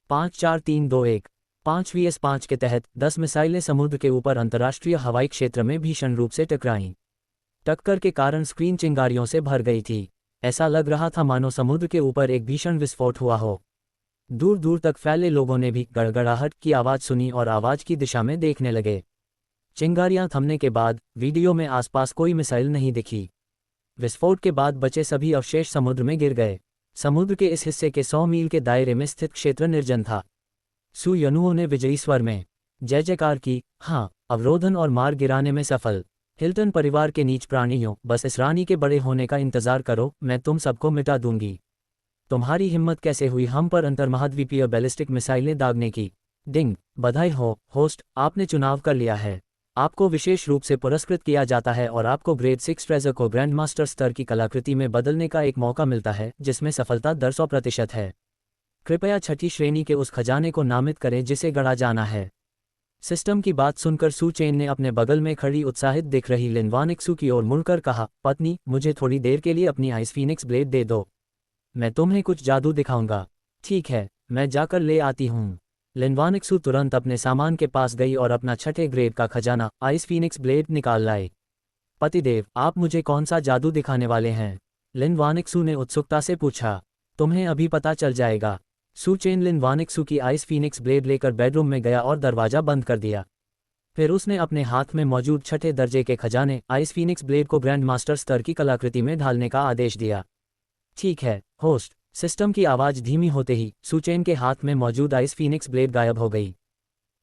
5-4-3-2-1 5vs5 के तहत 10 मिसाइलें समुद्र के ऊपर अंतर्राष्ट्रीय हवाई क्षेत्र में भीषण रूप से टकराईं। टक्कर के कारण स्क्रीन चिंगारियों से भर गई थी। ऐसा लग रहा था मानो समुद्र के ऊपर एक भीषण विस्फोट हुआ हो। दूर दूर तक फैले लोगों ने भी गड़गड़ाहट की आवाज़ सुनी और आवाज़ की दिशा में देखने लगे। चिंगारियां थमने के बाद वीडियो में आसपास कोई मिसाइल नहीं दिखी। विस्फोट के बाद बचे सभी अवशेष समुद्र में गिर गए। समुद्र के इस हिस्से के 100 मील के दायरे में स्थित क्षेत्र निर्जन था। सू यनुओं ने विजयी स्वर में जय जयकार की। हाँ, अवरोधन और मार गिराने में सफल। हिल्टन परिवार के नीच प्राणियों, बस इस रानी के बड़े होने का इंतजार करो, मैं तुम सबको मिटा दूंगी। तुम्हारी हिम्मत कैसे हुई हम पर अंतर्महाद्वीपीय बैलिस्टिक मिसाइलें दागने की। डिंग, बधाई हो होस्ट, आपने चुनाव कर लिया है। आपको विशेष रूप से पुरस्कृत किया जाता है और आपको ग्रेड 6 ट्रेजर को ग्रैंड मास्टर स्तर की कलाकृति में बदलने का एक मौका मिलता है, जिसमें सफलता दर 100% है। कृपया छठी श्रेणी के उस खजाने को नामित करें जिसे गढ़ा जाना है। सिस्टम की बात सुनकर सू चेन ने अपने बगल में खड़ी उत्साहित दिख रही लिन वानिक्सू की ओर मुड़कर कहा, पत्नी, मुझे थोड़ी देर के लिए अपनी आइस फीनिक्स ब्लेड दे दो। मैं तुम्हें कुछ जादू दिखाऊंगा। ठीक है, मैं जाकर ले आती हूँ। लिन वानिक्सू तुरंत अपने सामान के पास गई और अपना छठे ग्रेड का खजाना आइस फीनिक्स ब्लेड निकाल लाए। पतिदेव, आप मुझे कौन सा जादू दिखाने वाले हैं? लिन वानिक्सू ने उत्सुकता से पूछा। तुम्हें अभी पता चल जाएगा। सू चेन लिन वानिक्सू की आइस फीनिक्स ब्लेड लेकर बेडरूम में गया और दरवाजा बंद कर दिया। फिर उसने अपने हाथ में मौजूद छठे दर्जे के खजाने आइस फीनिक्स ब्लेड को ग्रैंड मास्टर स्तर की कलाकृति में ढालने का आदेश दिया। ठीक है होस्ट। सिस्टम की आवाज़ धीमी होते ही सू चेन के हाथ में मौजूद आइस फीनिक्स ब्लेड गायब हो गई।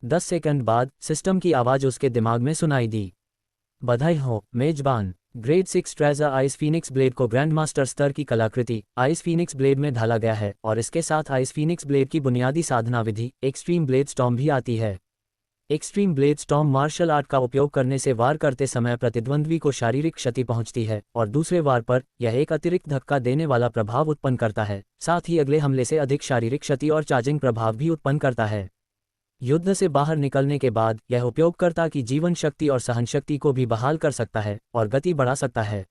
10 सेकंड बाद सिस्टम की आवाज़ उसके दिमाग में सुनाई दी। बधाई हो मेजबान, grade 6 treasure ice Phoenix blade को ग्रैंड मास्टर स्तर की कलाकृति आइस फीनिक्स ब्लेड में ढाला गया है और इसके साथ आइस फीनिक्स ब्लेड की बुनियादी साधना विधि एक्सट्रीम ब्लेड स्टॉर्म भी आती है। Extreme blade storm martial art का उपयोग करने से वार करते समय प्रतिद्वंद्वी को शारीरिक क्षति पहुंचती है और दूसरे वार पर यह एक अतिरिक्त धक्का देने वाला प्रभाव उत्पन्न करता है, साथ ही अगले हमले से अधिक शारीरिक क्षति और चार्जिंग प्रभाव भी उत्पन्न करता है। युद्ध से बाहर निकलने के बाद यह उपयोगकर्ता की जीवन शक्ति और सहन शक्ति को भी बहाल कर सकता है और गति बढ़ा सकता है।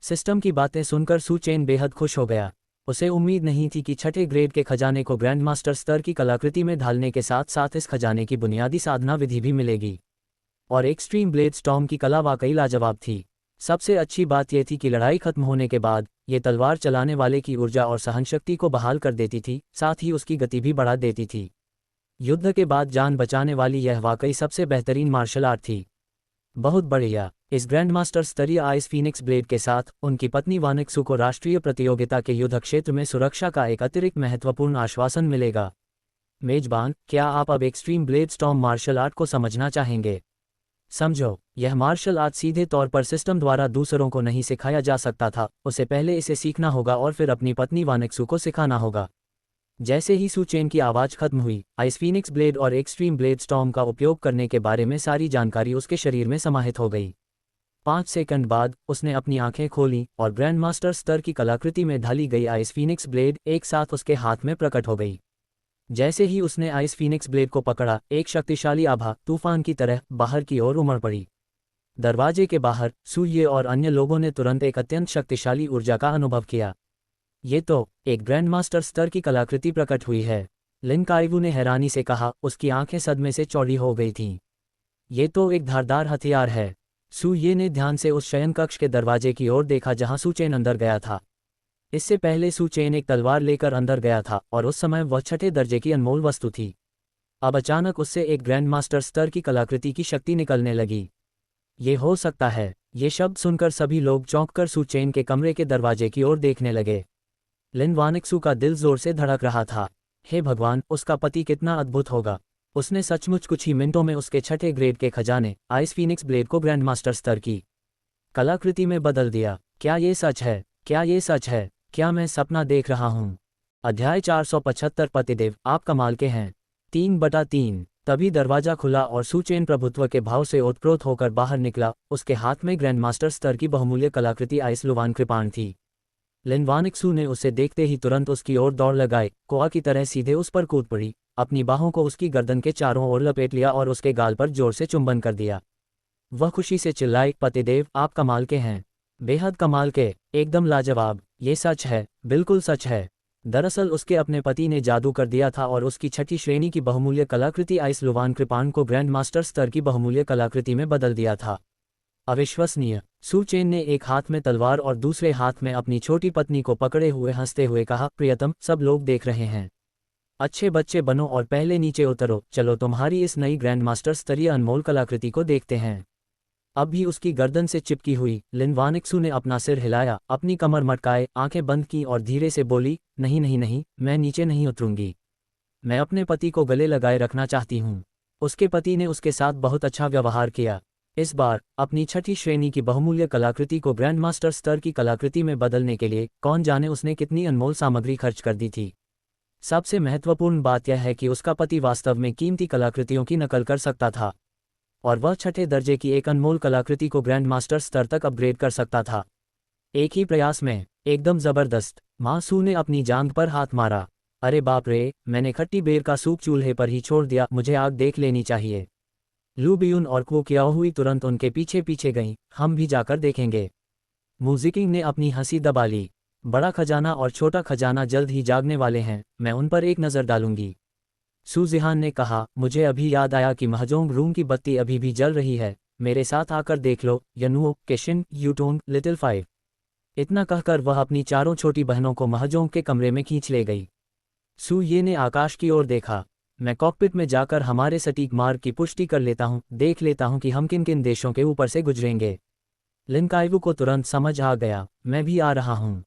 सिस्टम की बातें सुनकर सू चेन बेहद खुश हो गया। उसे उम्मीद नहीं थी कि छठे ग्रेड के खजाने को ग्रैंड मास्टर स्तर की कलाकृति में ढालने के साथ साथ इस खजाने की बुनियादी साधना विधि भी मिलेगी। और एक्सट्रीम ब्लेड स्टॉर्म की कला वाकई लाजवाब थी। सबसे अच्छी बात यह थी कि लड़ाई खत्म होने के बाद ये तलवार चलाने वाले की ऊर्जा और सहनशक्ति को बहाल कर देती थी, साथ ही उसकी गति भी बढ़ा देती थी। युद्ध के बाद जान बचाने वाली यह वाकई सबसे बेहतरीन मार्शल आर्ट थी। बहुत बढ़िया। इस ग्रैंड मास्टर स्तरीय आइस फीनिक्स ब्लेड के साथ उनकी पत्नी वानिक्सू को राष्ट्रीय प्रतियोगिता के युद्ध क्षेत्र में सुरक्षा का एक अतिरिक्त महत्वपूर्ण आश्वासन मिलेगा। मेजबान, क्या आप अब extreme blade storm martial art को समझना चाहेंगे? समझो, यह मार्शल आर्ट सीधे तौर पर सिस्टम द्वारा दूसरों को नहीं सिखाया जा सकता था, उसे पहले इसे सीखना होगा और फिर अपनी पत्नी वानिक्सू को सिखाना होगा। जैसे ही सू चेन की आवाज़ खत्म हुई, आइस फीनिक्स ब्लेड और एक्सट्रीम ब्लेड स्टॉर्म का उपयोग करने के बारे में सारी जानकारी उसके शरीर में समाहित हो गई। 5 सेकंड बाद उसने अपनी आंखें खोलीं और ग्रैंड मास्टर स्तर की कलाकृति में ढाली गई आइस फीनिक्स ब्लेड एक साथ उसके हाथ में प्रकट हो गई। जैसे ही उसने आइस फीनिक्स ब्लेड को पकड़ा, एक शक्तिशाली आभा तूफान की तरह बाहर की ओर उमड़ पड़ी। दरवाजे के बाहर सूर्य और अन्य लोगों ने तुरंत एक अत्यंत शक्तिशाली ऊर्जा का अनुभव किया। ये तो एक ग्रैंड मास्टर स्तर की कलाकृति प्रकट हुई है, लिन काइवू ने हैरानी से कहा। उसकी आंखें सदमे से चौड़ी हो गई थीं। ये तो एक धारदार हथियार है। सू ये ने ध्यान से उस शयन कक्ष के दरवाजे की ओर देखा जहां सू चेन अंदर गया था। इससे पहले सू चेन एक तलवार लेकर अंदर गया था और उस समय वह छठे दर्जे की अनमोल वस्तु थी। अब अचानक उससे एक ग्रैंड मास्टर स्तर की कलाकृति की शक्ति निकलने लगी। ये हो सकता है। ये शब्द सुनकर सभी लोग चौंककर सू चेन के कमरे के दरवाजे की ओर देखने लगे। लिन वानिक्सू का दिल जोर से धड़क रहा था। हे भगवान, उसका पति कितना अद्भुत होगा। उसने सचमुच कुछ ही मिनटों में उसके छठे ग्रेड के खजाने आइस फीनिक्स ब्लेड को ग्रैंड मास्टर स्तर की कलाकृति में बदल दिया। क्या ये सच है? क्या ये सच है? क्या मैं सपना देख रहा हूँ? अध्याय 475 पतिदेव, आप कमाल के हैं। 3/3। तभी दरवाजा खुला और सू चेन प्रभुत्व के भाव से ओतप्रोत होकर बाहर निकला। उसके हाथ में ग्रैंड मास्टर स्तर की बहुमूल्य कलाकृति आइस लुवान कृपाण थी। लिन वानिक्सू ने उसे देखते ही तुरंत उसकी ओर दौड़ लगाए, कोआ की तरह सीधे उस पर कूद पड़ी अपनी बाहों को उसकी गर्दन के चारों ओर लपेट लिया और उसके गाल पर जोर से चुंबन कर दिया। वह खुशी से चिल्लाई, पतिदेव आप कमाल के हैं, बेहद कमाल के, एकदम लाजवाब, ये सच है, बिल्कुल सच है। दरअसल उसके अपने पति ने जादू कर दिया था और उसकी छठी श्रेणी की बहुमूल्य कलाकृति आइस लुवान कृपाण को ग्रैंड मास्टर स्तर की बहुमूल्य कलाकृति में बदल दिया था। अविश्वसनीय। सू चेन ने एक हाथ में तलवार और दूसरे हाथ में अपनी छोटी पत्नी को पकड़े हुए हंसते हुए कहा, प्रियतम, सब लोग देख रहे हैं, अच्छे बच्चे बनो और पहले नीचे उतरो, चलो तुम्हारी इस नई ग्रैंड मास्टर स्तरीय अनमोल कलाकृति को देखते हैं। अब भी उसकी गर्दन से चिपकी हुई लिन वानिक्सू ने अपना सिर हिलाया, अपनी कमर मटकाए, आंखें बंद की और धीरे से बोली, नहीं नहीं नहीं, मैं नीचे नहीं उतरूंगी। मैं अपने पति को गले लगाए रखना चाहती हूँ। उसके पति ने उसके साथ बहुत अच्छा व्यवहार किया। इस बार अपनी छठी श्रेणी की बहुमूल्य कलाकृति को ग्रैंड मास्टर स्तर की कलाकृति में बदलने के लिए कौन जाने उसने कितनी अनमोल सामग्री खर्च कर दी थी। सबसे महत्वपूर्ण बात यह है कि उसका पति वास्तव में कीमती कलाकृतियों की नकल कर सकता था और वह छठे दर्जे की एक अनमोल कलाकृति को ग्रैंड मास्टर स्तर तक अपग्रेड कर सकता था, एक ही प्रयास में। एकदम जबरदस्त। मां सू ने अपनी जांघ पर हाथ मारा। अरे बाप रे, मैंने खट्टी बेर का सूप चूल्हे पर ही छोड़ दिया, मुझे आग देख लेनी चाहिए। लू बियुन और क्वो क्याओहुई तुरंत उनके पीछे पीछे गईं, हम भी जाकर देखेंगे। मुजिकिंग ने अपनी हंसी दबा ली। बड़ा खजाना और छोटा खजाना जल्द ही जागने वाले हैं, मैं उन पर एक नज़र डालूंगी। सू जिहान ने कहा, मुझे अभी याद आया कि महजोंग रूम की बत्ती अभी भी जल रही है, मेरे साथ आकर देख लो, यनुओ, केशिन, यूटोंग, लिटिल फाइव। इतना कहकर वह अपनी चारों छोटी बहनों को महजोंग के कमरे में खींच ले गई। सू ये ने आकाश की ओर देखा, मैं कॉकपिट में जाकर हमारे सटीक मार्ग की पुष्टि कर लेता हूँ, देख लेता हूँ कि हम किन किन देशों के ऊपर से गुजरेंगे। लिन काइवू को तुरंत समझ आ गया, मैं भी आ रहा हूँ,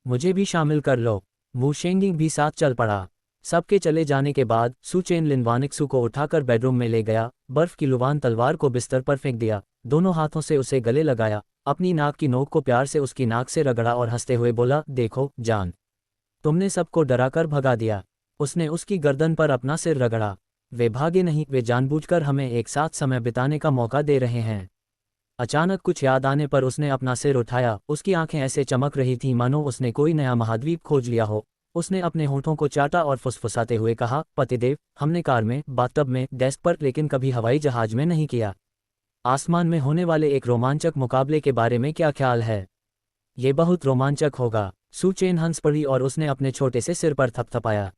मुझे भी शामिल कर लो। वू शेंगिंग भी साथ चल पड़ा। सबके चले जाने के बाद सू चेन लिन वानिक्सू को उठाकर बेडरूम में ले गया, बर्फ की लुवान तलवार को बिस्तर पर फेंक दिया, दोनों हाथों से उसे गले लगाया, अपनी नाक की नोक को प्यार से उसकी नाक से रगड़ा और हंसते हुए बोला, देखो जान, तुमने सबको डराकर भगा दिया। उसने उसकी गर्दन पर अपना सिर रगड़ा। वे भागे नहीं, वे जानबूझकर हमें एक साथ समय बिताने का मौका दे रहे हैं। अचानक कुछ याद आने पर उसने अपना सिर उठाया, उसकी आंखें ऐसे चमक रही थीं मानो उसने कोई नया महाद्वीप खोज लिया हो। उसने अपने होठों को चाटा और फुसफुसाते हुए कहा, पतिदेव, हमने कार में, बाथटब में, डेस्क पर, लेकिन कभी हवाई जहाज में नहीं किया। आसमान में होने वाले एक रोमांचक मुकाबले के बारे में क्या ख्याल है? ये बहुत रोमांचक होगा। सू चेन हंस पड़ी और उसने अपने छोटे से सिर पर थपथपाया।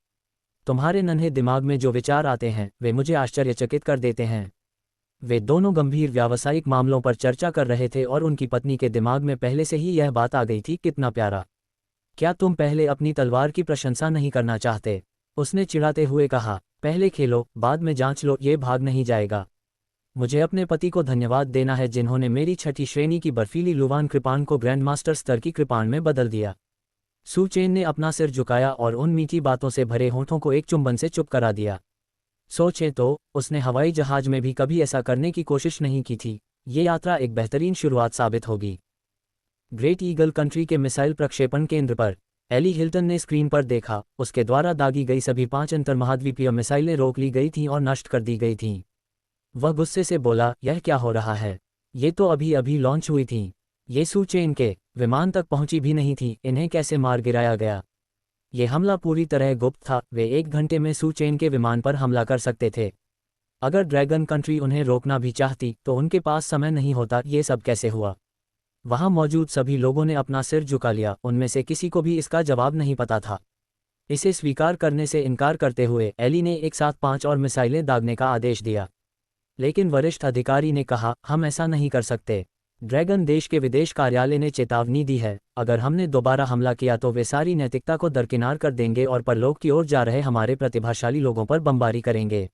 तुम्हारे नन्हे दिमाग में जो विचार आते हैं वे मुझे आश्चर्यचकित कर देते हैं। वे दोनों गंभीर व्यावसायिक मामलों पर चर्चा कर रहे थे और उनकी पत्नी के दिमाग में पहले से ही यह बात आ गई थी, कितना प्यारा। क्या तुम पहले अपनी तलवार की प्रशंसा नहीं करना चाहते? उसने चिढ़ाते हुए कहा, पहले खेलो, बाद में जांच लो, ये भाग नहीं जाएगा। मुझे अपने पति को धन्यवाद देना है जिन्होंने मेरी छठी श्रेणी की बर्फीली लुवान कृपाण को ग्रैंड मास्टर स्तर की कृपाण में बदल दिया। सू चेन ने अपना सिर झुकाया और उन मीठी बातों से भरे होठों को एक चुंबन से चुप करा दिया। सोचे तो, उसने हवाई जहाज में भी कभी ऐसा करने की कोशिश नहीं की थी। ये यात्रा एक बेहतरीन शुरुआत साबित होगी। ग्रेट ईगल कंट्री के मिसाइल प्रक्षेपण केंद्र पर एली हिल्टन ने स्क्रीन पर देखा, उसके द्वारा दागी गई सभी 5 अंतर्महाद्वीपीय मिसाइलें रोक ली गई थीं और नष्ट कर दी गई थीं। वह गुस्से से बोला, यह क्या हो रहा है? ये तो अभी अभी लॉन्च हुई थीं। ये सू चेन के विमान तक पहुंची भी नहीं थी, इन्हें कैसे मार गिराया गया? ये हमला पूरी तरह गुप्त था, वे 1 घंटे में सू चेन के विमान पर हमला कर सकते थे। अगर ड्रैगन कंट्री उन्हें रोकना भी चाहती तो उनके पास समय नहीं होता। ये सब कैसे हुआ? वहां मौजूद सभी लोगों ने अपना सिर झुका लिया, उनमें से किसी को भी इसका जवाब नहीं पता था। इसे स्वीकार करने से इनकार करते हुए एली ने एक साथ 5 और मिसाइलें दागने का आदेश दिया। लेकिन वरिष्ठ अधिकारी ने कहा, हम ऐसा नहीं कर सकते। ड्रैगन देश के विदेश कार्यालय ने चेतावनी दी है, अगर हमने दोबारा हमला किया तो वे सारी नैतिकता को दरकिनार कर देंगे और परलोक की ओर जा रहे हमारे प्रतिभाशाली लोगों पर बमबारी करेंगे।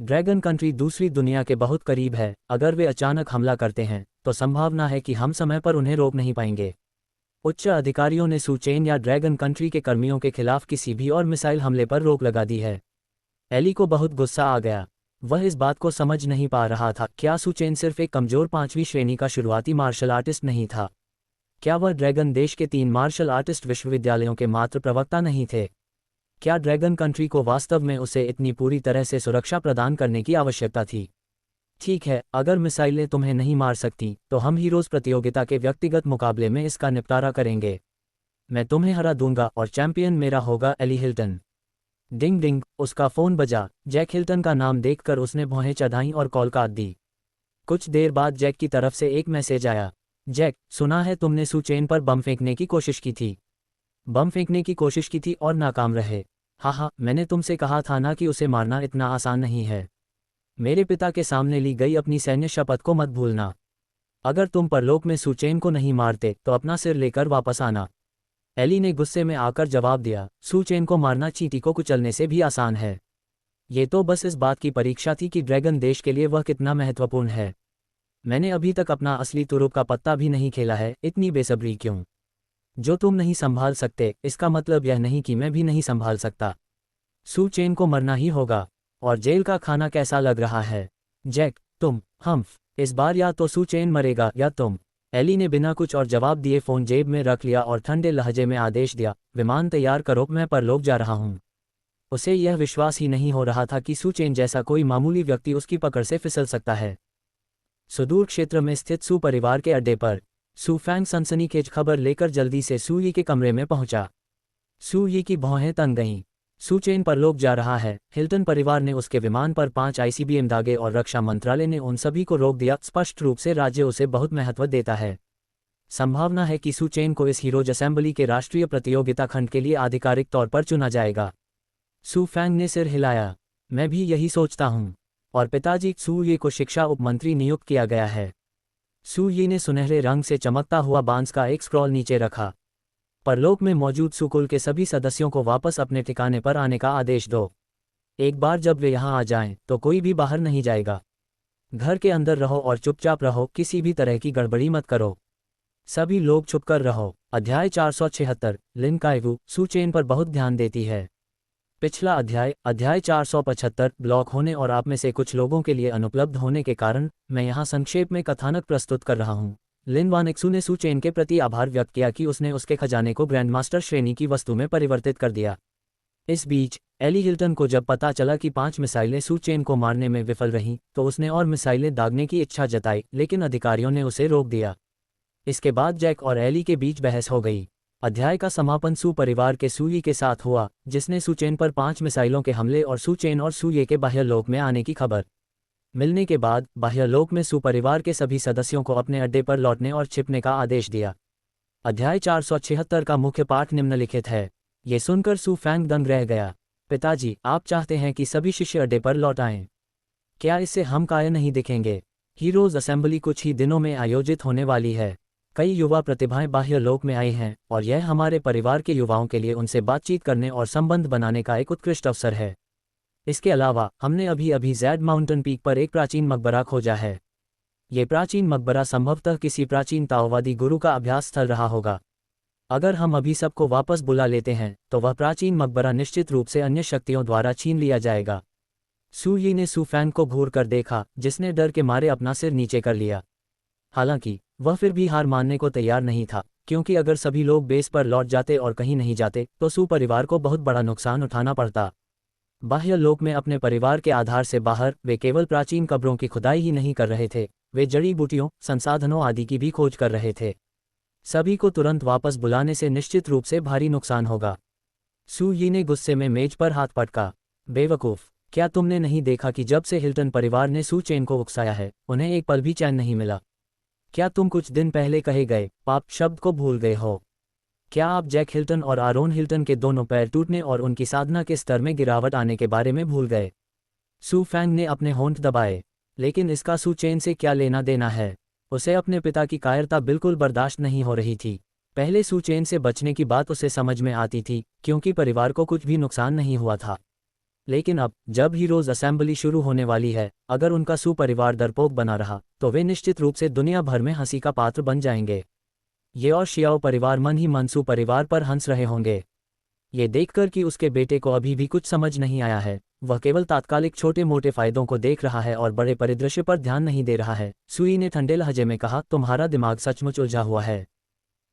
ड्रैगन कंट्री दूसरी दुनिया के बहुत करीब है, अगर वे अचानक हमला करते हैं तो संभावना है कि हम समय पर उन्हें रोक नहीं पाएंगे। उच्च अधिकारियों ने सू चेन या ड्रैगन कंट्री के कर्मियों के खिलाफ किसी भी और मिसाइल हमले पर रोक लगा दी है। एली को बहुत गुस्सा आ गया। वह इस बात को समझ नहीं पा रहा था, क्या सू चेन सिर्फ एक कमजोर 5वीं श्रेणी का शुरुआती मार्शल आर्टिस्ट नहीं था? क्या वह ड्रैगन देश के 3 मार्शल आर्टिस्ट विश्वविद्यालयों के मात्र प्रवक्ता नहीं थे? क्या ड्रैगन कंट्री को वास्तव में उसे इतनी पूरी तरह से सुरक्षा प्रदान करने की आवश्यकता थी? ठीक है, अगर मिसाइलें तुम्हें नहीं मार सकती तो हम हीरोज प्रतियोगिता के व्यक्तिगत मुकाबले में इसका निपटारा करेंगे। मैं तुम्हें हरा दूंगा और चैंपियन मेरा होगा, एली हिल्टन। डिंग डिंग, उसका फोन बजा। जैक हिल्टन का नाम देखकर उसने भौहें चढ़ाईं और कॉल काट दी। कुछ देर बाद जैक की तरफ से एक मैसेज आया। जैक, सुना है तुमने सू चेन पर बम फेंकने की कोशिश की थी। बम फेंकने की कोशिश की थी और नाकाम रहे। हाँ, मैंने तुमसे कहा था ना कि उसे मारना इतना आसान नहीं है। मेरे पिता के सामने ली गई अपनी सैन्य शपथ को मत भूलना। अगर तुम परलोक में सू चेन को नहीं मारते तो अपना सिर लेकर वापस आना। एली ने गुस्से में आकर जवाब दिया, सू चेन को मारना चींटी को कुचलने से भी आसान है। ये तो बस इस बात की परीक्षा थी कि ड्रैगन देश के लिए वह कितना महत्वपूर्ण है। मैंने अभी तक अपना असली तुरुप का पत्ता भी नहीं खेला है, इतनी बेसब्री क्यों? जो तुम नहीं संभाल सकते, इसका मतलब यह नहीं कि मैं भी नहीं संभाल सकता। सू चेन को मरना ही होगा। और जेल का खाना कैसा लग रहा है? जैक, तुम, हम्फ, इस बार या तो सू चेन मरेगा या तुम। एली ने बिना कुछ और जवाब दिए फोन जेब में रख लिया और ठंडे लहजे में आदेश दिया, विमान तैयार करो, मैं परलोक जा रहा हूँ। उसे यह विश्वास ही नहीं हो रहा था कि सू चेन जैसा कोई मामूली व्यक्ति उसकी पकड़ से फिसल सकता है। सुदूर क्षेत्र में स्थित सू परिवार के अड्डे पर सू फैंग सनसनीखेज खबर लेकर जल्दी से सू यी के कमरे में पहुंचा। सू यी की भौहें तन गईं। सू चेन परलोक जा रहा है। हिल्टन परिवार ने उसके विमान पर 5 आईसीबीएम दागे और रक्षा मंत्रालय ने उन सभी को रोक दिया। स्पष्ट रूप से राज्य उसे बहुत महत्व देता है। संभावना है कि सू चेन को इस हीरोज असेंबली के राष्ट्रीय प्रतियोगिता खंड के लिए आधिकारिक तौर पर चुना जाएगा। सू फैंग ने सिर हिलाया। मैं भी यही सोचता हूँ। और पिताजी, सू यी को शिक्षा उपमंत्री नियुक्त किया गया है। सू यी ने सुनहरे रंग से चमकता हुआ बांस का एक स्क्रॉल नीचे रखा। परलोक में मौजूद सुकुल के सभी सदस्यों को वापस अपने ठिकाने पर आने का आदेश दो। एक बार जब वे यहाँ आ जाएं, तो कोई भी बाहर नहीं जाएगा। घर के अंदर रहो और चुपचाप रहो, किसी भी तरह की गड़बड़ी मत करो। सभी लोग छुपकर रहो। अध्याय 476, लिन काइवू सू चेन पर बहुत ध्यान देती है। पिछला अध्याय 475, ब्लॉक होने और आप में से कुछ लोगों के लिए अनुपलब्ध होने के कारण मैं यहाँ संक्षेप में कथानक प्रस्तुत कर रहा हूँ। लिन वानेक्सू ने सू चेन के प्रति आभार व्यक्त किया कि उसने उसके खजाने को ग्रैंडमास्टर श्रेणी की वस्तु में परिवर्तित कर दिया। इस बीच एली हिल्टन को जब पता चला कि 5 मिसाइलें सू चेन को मारने में विफल रहीं, तो उसने और मिसाइलें दागने की इच्छा जताई, लेकिन अधिकारियों ने उसे रोक दिया। इसके बाद जैक और एली के बीच बहस हो गई। अध्याय का समापन सू परिवार के सू यी के साथ हुआ, जिसने सू चेन पर 5 मिसाइलों के हमले और सू चेन और सू ये के बाह्य लोक में आने की खबर मिलने के बाद बाह्य लोक में सू परिवार के सभी सदस्यों को अपने अड्डे पर लौटने और छिपने का आदेश दिया। अध्याय 476 का मुख्य पाठ निम्नलिखित है। ये सुनकर सू फैंग दंग रह गया। पिताजी, आप चाहते हैं कि सभी शिष्य अड्डे पर लौट आएं? क्या इससे हम कायर नहीं दिखेंगे? हीरोज असेंबली कुछ ही दिनों में आयोजित होने वाली है। कई युवा प्रतिभाएं बाह्य लोक में आई हैं और यह हमारे परिवार के युवाओं के लिए उनसे बातचीत करने और संबंध बनाने का एक उत्कृष्ट अवसर है। इसके अलावा हमने अभी अभी ज़ेड माउंटेन पीक पर एक प्राचीन मकबरा खोजा है। ये प्राचीन मकबरा संभवतः किसी प्राचीन ताओवादी गुरु का अभ्यास स्थल रहा होगा। अगर हम अभी सबको वापस बुला लेते हैं तो वह प्राचीन मकबरा निश्चित रूप से अन्य शक्तियों द्वारा छीन लिया जाएगा। सू यी ने सू फैंग को घूर कर देखा, जिसने डर के मारे अपना सिर नीचे कर लिया। हालांकि वह फिर भी हार मानने को तैयार नहीं था, क्योंकि अगर सभी लोग बेस पर लौट जाते और कहीं नहीं जाते तो सू परिवार को बहुत बड़ा नुकसान उठाना पड़ता। बाह्य लोक में अपने परिवार के आधार से बाहर वे केवल प्राचीन कब्रों की खुदाई ही नहीं कर रहे थे, वे जड़ी बूटियों, संसाधनों आदि की भी खोज कर रहे थे। सभी को तुरंत वापस बुलाने से निश्चित रूप से भारी नुकसान होगा। सू यी ने गुस्से में मेज पर हाथ पटका। बेवकूफ, क्या तुमने नहीं देखा कि जब से हिल्टन परिवार ने सू चेन को उकसाया है, उन्हें एक पल भी चैन नहीं मिला? क्या तुम कुछ दिन पहले कहे गए पाप शब्द को भूल गए हो? क्या आप जैक हिल्टन और आरोन हिल्टन के दोनों पैर टूटने और उनकी साधना के स्तर में गिरावट आने के बारे में भूल गए? सू फैंग ने अपने होंठ दबाए। लेकिन इसका सू चेन से क्या लेना देना है? उसे अपने पिता की कायरता बिल्कुल बर्दाश्त नहीं हो रही थी। पहले सू चेन से बचने की बात उसे समझ में आती थी, क्योंकि परिवार को कुछ भी नुकसान नहीं हुआ था। लेकिन अब जब हीरोज असेंबली शुरू होने वाली है, अगर उनका सू परिवार डरपोक बना रहा तो वे निश्चित रूप से दुनिया भर में हंसी का पात्र बन जाएंगे। ये और शियाओ परिवार मन ही मन सू परिवार पर हंस रहे होंगे। ये देखकर कि उसके बेटे को अभी भी कुछ समझ नहीं आया है, वह केवल तात्कालिक छोटे मोटे फायदों को देख रहा है और बड़े परिदृश्य पर ध्यान नहीं दे रहा है। सुई ने ठंडे लहजे में कहा, तुम्हारा दिमाग सचमुच उलझा हुआ है।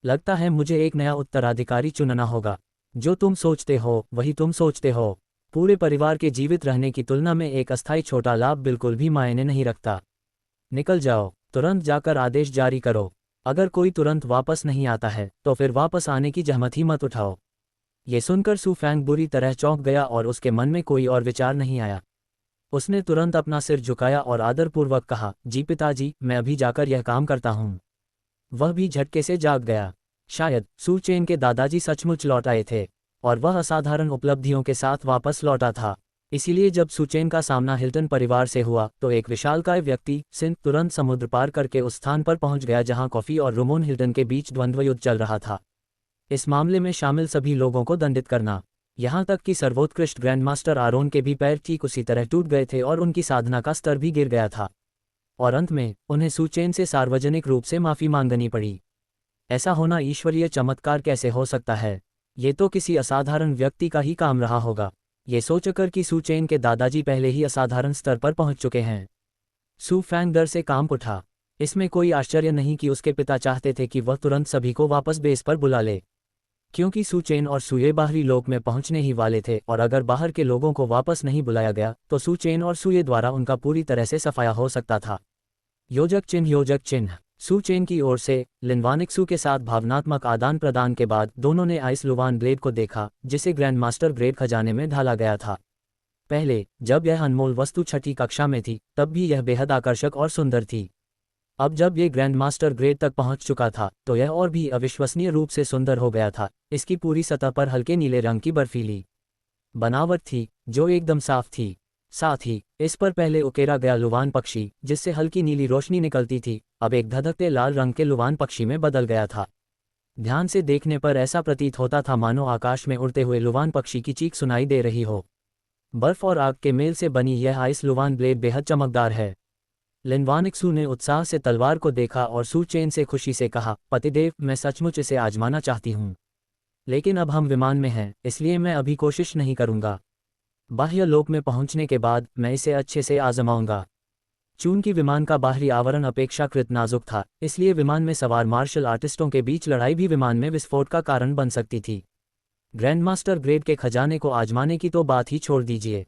लगता है मुझे एक नया उत्तराधिकारी चुनना होगा। जो तुम सोचते हो वही तुम सोचते हो। पूरे परिवार के जीवित रहने की तुलना में एक अस्थायी छोटा लाभ बिल्कुल भी मायने नहीं रखता। निकल जाओ, तुरंत जाकर आदेश जारी करो। अगर कोई तुरंत वापस नहीं आता है तो फिर वापस आने की जहमत ही मत उठाओ। ये सुनकर सू फैंग बुरी तरह चौंक गया और उसके मन में कोई और विचार नहीं आया। उसने तुरंत अपना सिर झुकाया और आदरपूर्वक कहा, जी पिताजी, मैं अभी जाकर यह काम करता हूँ। वह भी झटके से जाग गया। शायद सू चेन के दादाजी सचमुच लौट आए थे और वह असाधारण उपलब्धियों के साथ वापस लौटा था। इसीलिए जब सू चेन का सामना हिल्टन परिवार से हुआ तो एक विशालकाय व्यक्ति सिंह तुरंत समुद्र पार करके उस स्थान पर पहुंच गया जहां कॉफी और रुमोन हिल्टन के बीच द्वंद्व युद्ध चल रहा था। इस मामले में शामिल सभी लोगों को दंडित करना, यहाँ तक कि सर्वोत्कृष्ट ग्रैंडमास्टर आरोन के भी पैर ठीक उसी तरह टूट गए थे और उनकी साधना का स्तर भी गिर गया था। और अंत में उन्हें सू चेन से सार्वजनिक रूप से माफी मांगनी पड़ी। ऐसा होना ईश्वरीय चमत्कार कैसे हो सकता है? ये तो किसी असाधारण व्यक्ति का ही काम रहा होगा। ये सोचकर कि सू चेन के दादाजी पहले ही असाधारण स्तर पर पहुंच चुके हैं, सू फैंग डर से कांप उठा। इसमें कोई आश्चर्य नहीं कि उसके पिता चाहते थे कि वह तुरंत सभी को वापस बेस पर बुला ले, क्योंकि सू चेन और सुये बाहरी लोक में पहुंचने ही वाले थे और अगर बाहर के लोगों को वापस नहीं बुलाया गया तो सू चेन और सुये द्वारा उनका पूरी तरह से सफाया हो सकता था। योजक चिन्ह। सू चेन की ओर से लिनवानिक्सू के साथ भावनात्मक आदान प्रदान के बाद दोनों ने आइस लुवान ब्लेड को देखा, जिसे ग्रैंडमास्टर ग्रेड खजाने में ढाला गया था। पहले जब यह अनमोल वस्तु छठी कक्षा में थी तब भी यह बेहद आकर्षक और सुंदर थी। अब जब ये ग्रैंडमास्टर ग्रेड तक पहुंच चुका था तो यह और भी अविश्वसनीय रूप से सुंदर हो गया था। इसकी पूरी सतह पर हल्के नीले रंग की बर्फीली बनावट थी जो एकदम साफ थी। साथ ही इस पर पहले उकेरा गया लुवान पक्षी, जिससे हल्की नीली रोशनी निकलती थी, अब एक धधकते लाल रंग के लुवान पक्षी में बदल गया था। ध्यान से देखने पर ऐसा प्रतीत होता था मानो आकाश में उड़ते हुए लुवान पक्षी की चीख सुनाई दे रही हो। बर्फ और आग के मेल से बनी यह आइस लुवान ब्लेड बेहद चमकदार है। लिनवानिक्सू ने उत्साह से तलवार को देखा और सू चेन से खुशी से कहा, पतिदेव, मैं सचमुच इसे आजमाना चाहती हूँ, लेकिन अब हम विमान में हैं, इसलिए मैं अभी कोशिश नहीं करूँगा। बाह्य लोक में पहुंचने के बाद मैं इसे अच्छे से आजमाऊंगा। चूंकि विमान का बाहरी आवरण अपेक्षाकृत नाजुक था, इसलिए विमान में सवार मार्शल आर्टिस्टों के बीच लड़ाई भी विमान में विस्फोट का कारण बन सकती थी। ग्रैंडमास्टर ग्रेड के खजाने को आजमाने की तो बात ही छोड़ दीजिए।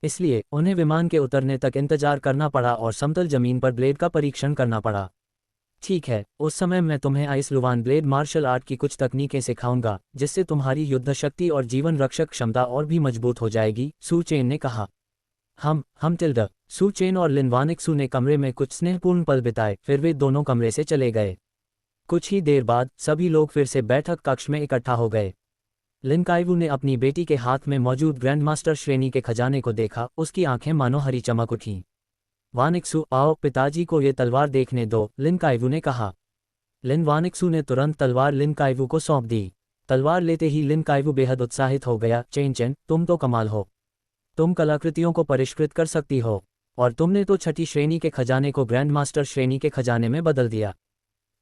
इसलिए उन्हें विमान के उतरने तक इंतजार करना पड़ा और समतल जमीन पर ब्लेड का परीक्षण करना पड़ा। ठीक है, उस समय मैं तुम्हें आइस लुवान ब्लेड मार्शल आर्ट की कुछ तकनीकें सिखाऊंगा, जिससे तुम्हारी युद्ध शक्ति और जीवन रक्षक क्षमता और भी मजबूत हो जाएगी, सू चेन ने कहा। हम टिल्डा। सू चेन और लिनवानिक्सू ने कमरे में कुछ स्नेहपूर्ण पल बिताए, फिर वे दोनों कमरे से चले गए। कुछ ही देर बाद सभी लोग फिर से बैठक कक्ष में इकट्ठा हो गए। लिन काइवू ने अपनी बेटी के हाथ में मौजूद ग्रैंडमास्टर श्रेणी के खजाने को देखा, उसकी आंखें मानो हरी चमक उठीं। वानिक्सू, आओ पिताजी को ये तलवार देखने दो, लिन काइवू ने कहा। लिन वानिक्सू ने तुरंत तलवार लिन काइवू को सौंप दी। तलवार लेते ही लिन काइवू बेहद उत्साहित हो गया। चेन, तुम तो कमाल हो। तुम कलाकृतियों को परिष्कृत कर सकती हो, और तुमने तो छठी श्रेणी के खजाने को ग्रैंडमास्टर श्रेणी के खजाने में बदल दिया।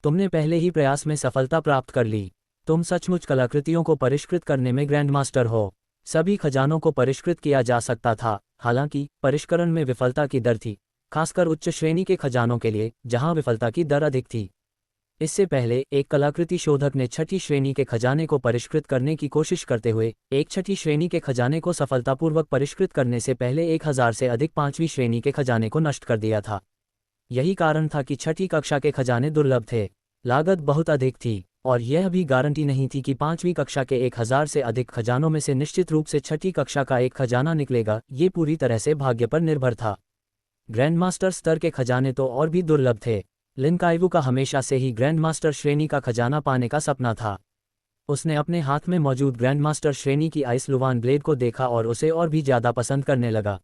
तुमने पहले ही प्रयास में सफलता प्राप्त कर ली। तुम सचमुच कलाकृतियों को परिष्कृत करने में ग्रैंडमास्टर हो। सभी खजानों को परिष्कृत किया जा सकता था, हालांकि परिष्करण में विफलता की दर थी, खासकर उच्च श्रेणी के खजानों के लिए जहां विफलता की दर अधिक थी। इससे पहले एक कलाकृति शोधक ने छठी श्रेणी के खजाने को परिष्कृत करने की कोशिश करते हुए एक छठी श्रेणी के खजाने को सफलतापूर्वक परिष्कृत करने से पहले 1000 से अधिक 5वीं श्रेणी के खजाने को नष्ट कर दिया था। यही कारण था कि छठी कक्षा के खजाने दुर्लभ थे, लागत बहुत अधिक थी, और यह भी गारंटी नहीं थी कि 5वीं कक्षा के 1000 से अधिक खजानों में से निश्चित रूप से छठी कक्षा का एक खजाना निकलेगा। ये पूरी तरह से भाग्य पर निर्भर था। ग्रैंडमास्टर स्तर के खजाने तो और भी दुर्लभ थे। लिन काइवू का हमेशा से ही ग्रैंडमास्टर श्रेणी का खजाना पाने का सपना था। उसने अपने हाथ में मौजूद ग्रैंडमास्टर श्रेणी की आइस लुवान ब्लेड को देखा और उसे और भी ज़्यादा पसंद करने लगा।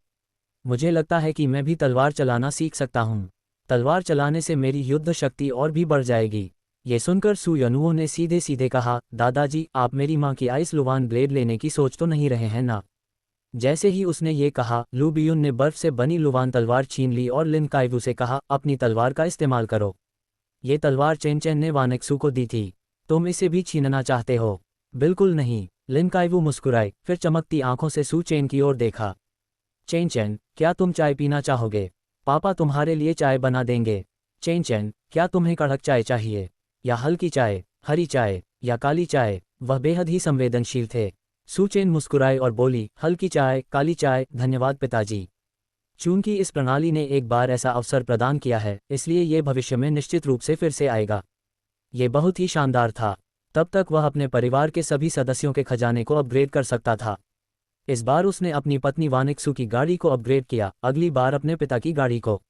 मुझे लगता है कि मैं भी तलवार चलाना सीख सकता हूँ। तलवार चलाने से मेरी युद्ध शक्ति और भी बढ़ जाएगी। ये सुनकर सू यनुओ ने सीधे सीधे कहा, दादाजी, आप मेरी माँ की आइस लुवान ब्लेड लेने की सोच तो नहीं रहे हैं ना? जैसे ही उसने ये कहा, लू बियुन ने बर्फ से बनी लुवान तलवार छीन ली और लिन काइवू से कहा, अपनी तलवार का इस्तेमाल करो। ये तलवार चेन ने वानिक्सू को दी थी। तुम इसे भी छीनना चाहते हो? बिल्कुल नहीं। लिन काइवू मुस्कुराए, फिर चमकती आंखों से सू चेन की ओर देखा। चेन, क्या तुम चाय पीना चाहोगे? पापा तुम्हारे लिए चाय बना देंगे। चेन, क्या तुम्हें कड़क चाय चाहिए, या हल्की चाय, हरी चाय या काली चाय? वह बेहद ही संवेदनशील थे। सू चेन मुस्कुराए और बोली, हल्की चाय, काली चाय, धन्यवाद पिताजी। चूंकि इस प्रणाली ने एक बार ऐसा अवसर प्रदान किया है, इसलिए ये भविष्य में निश्चित रूप से फिर से आएगा। ये बहुत ही शानदार था। तब तक वह अपने परिवार के सभी सदस्यों के खजाने को अपग्रेड कर सकता था। इस बार उसने अपनी पत्नी वानिक्सु की गाड़ी को अपग्रेड किया, अगली बार अपने पिता की गाड़ी को।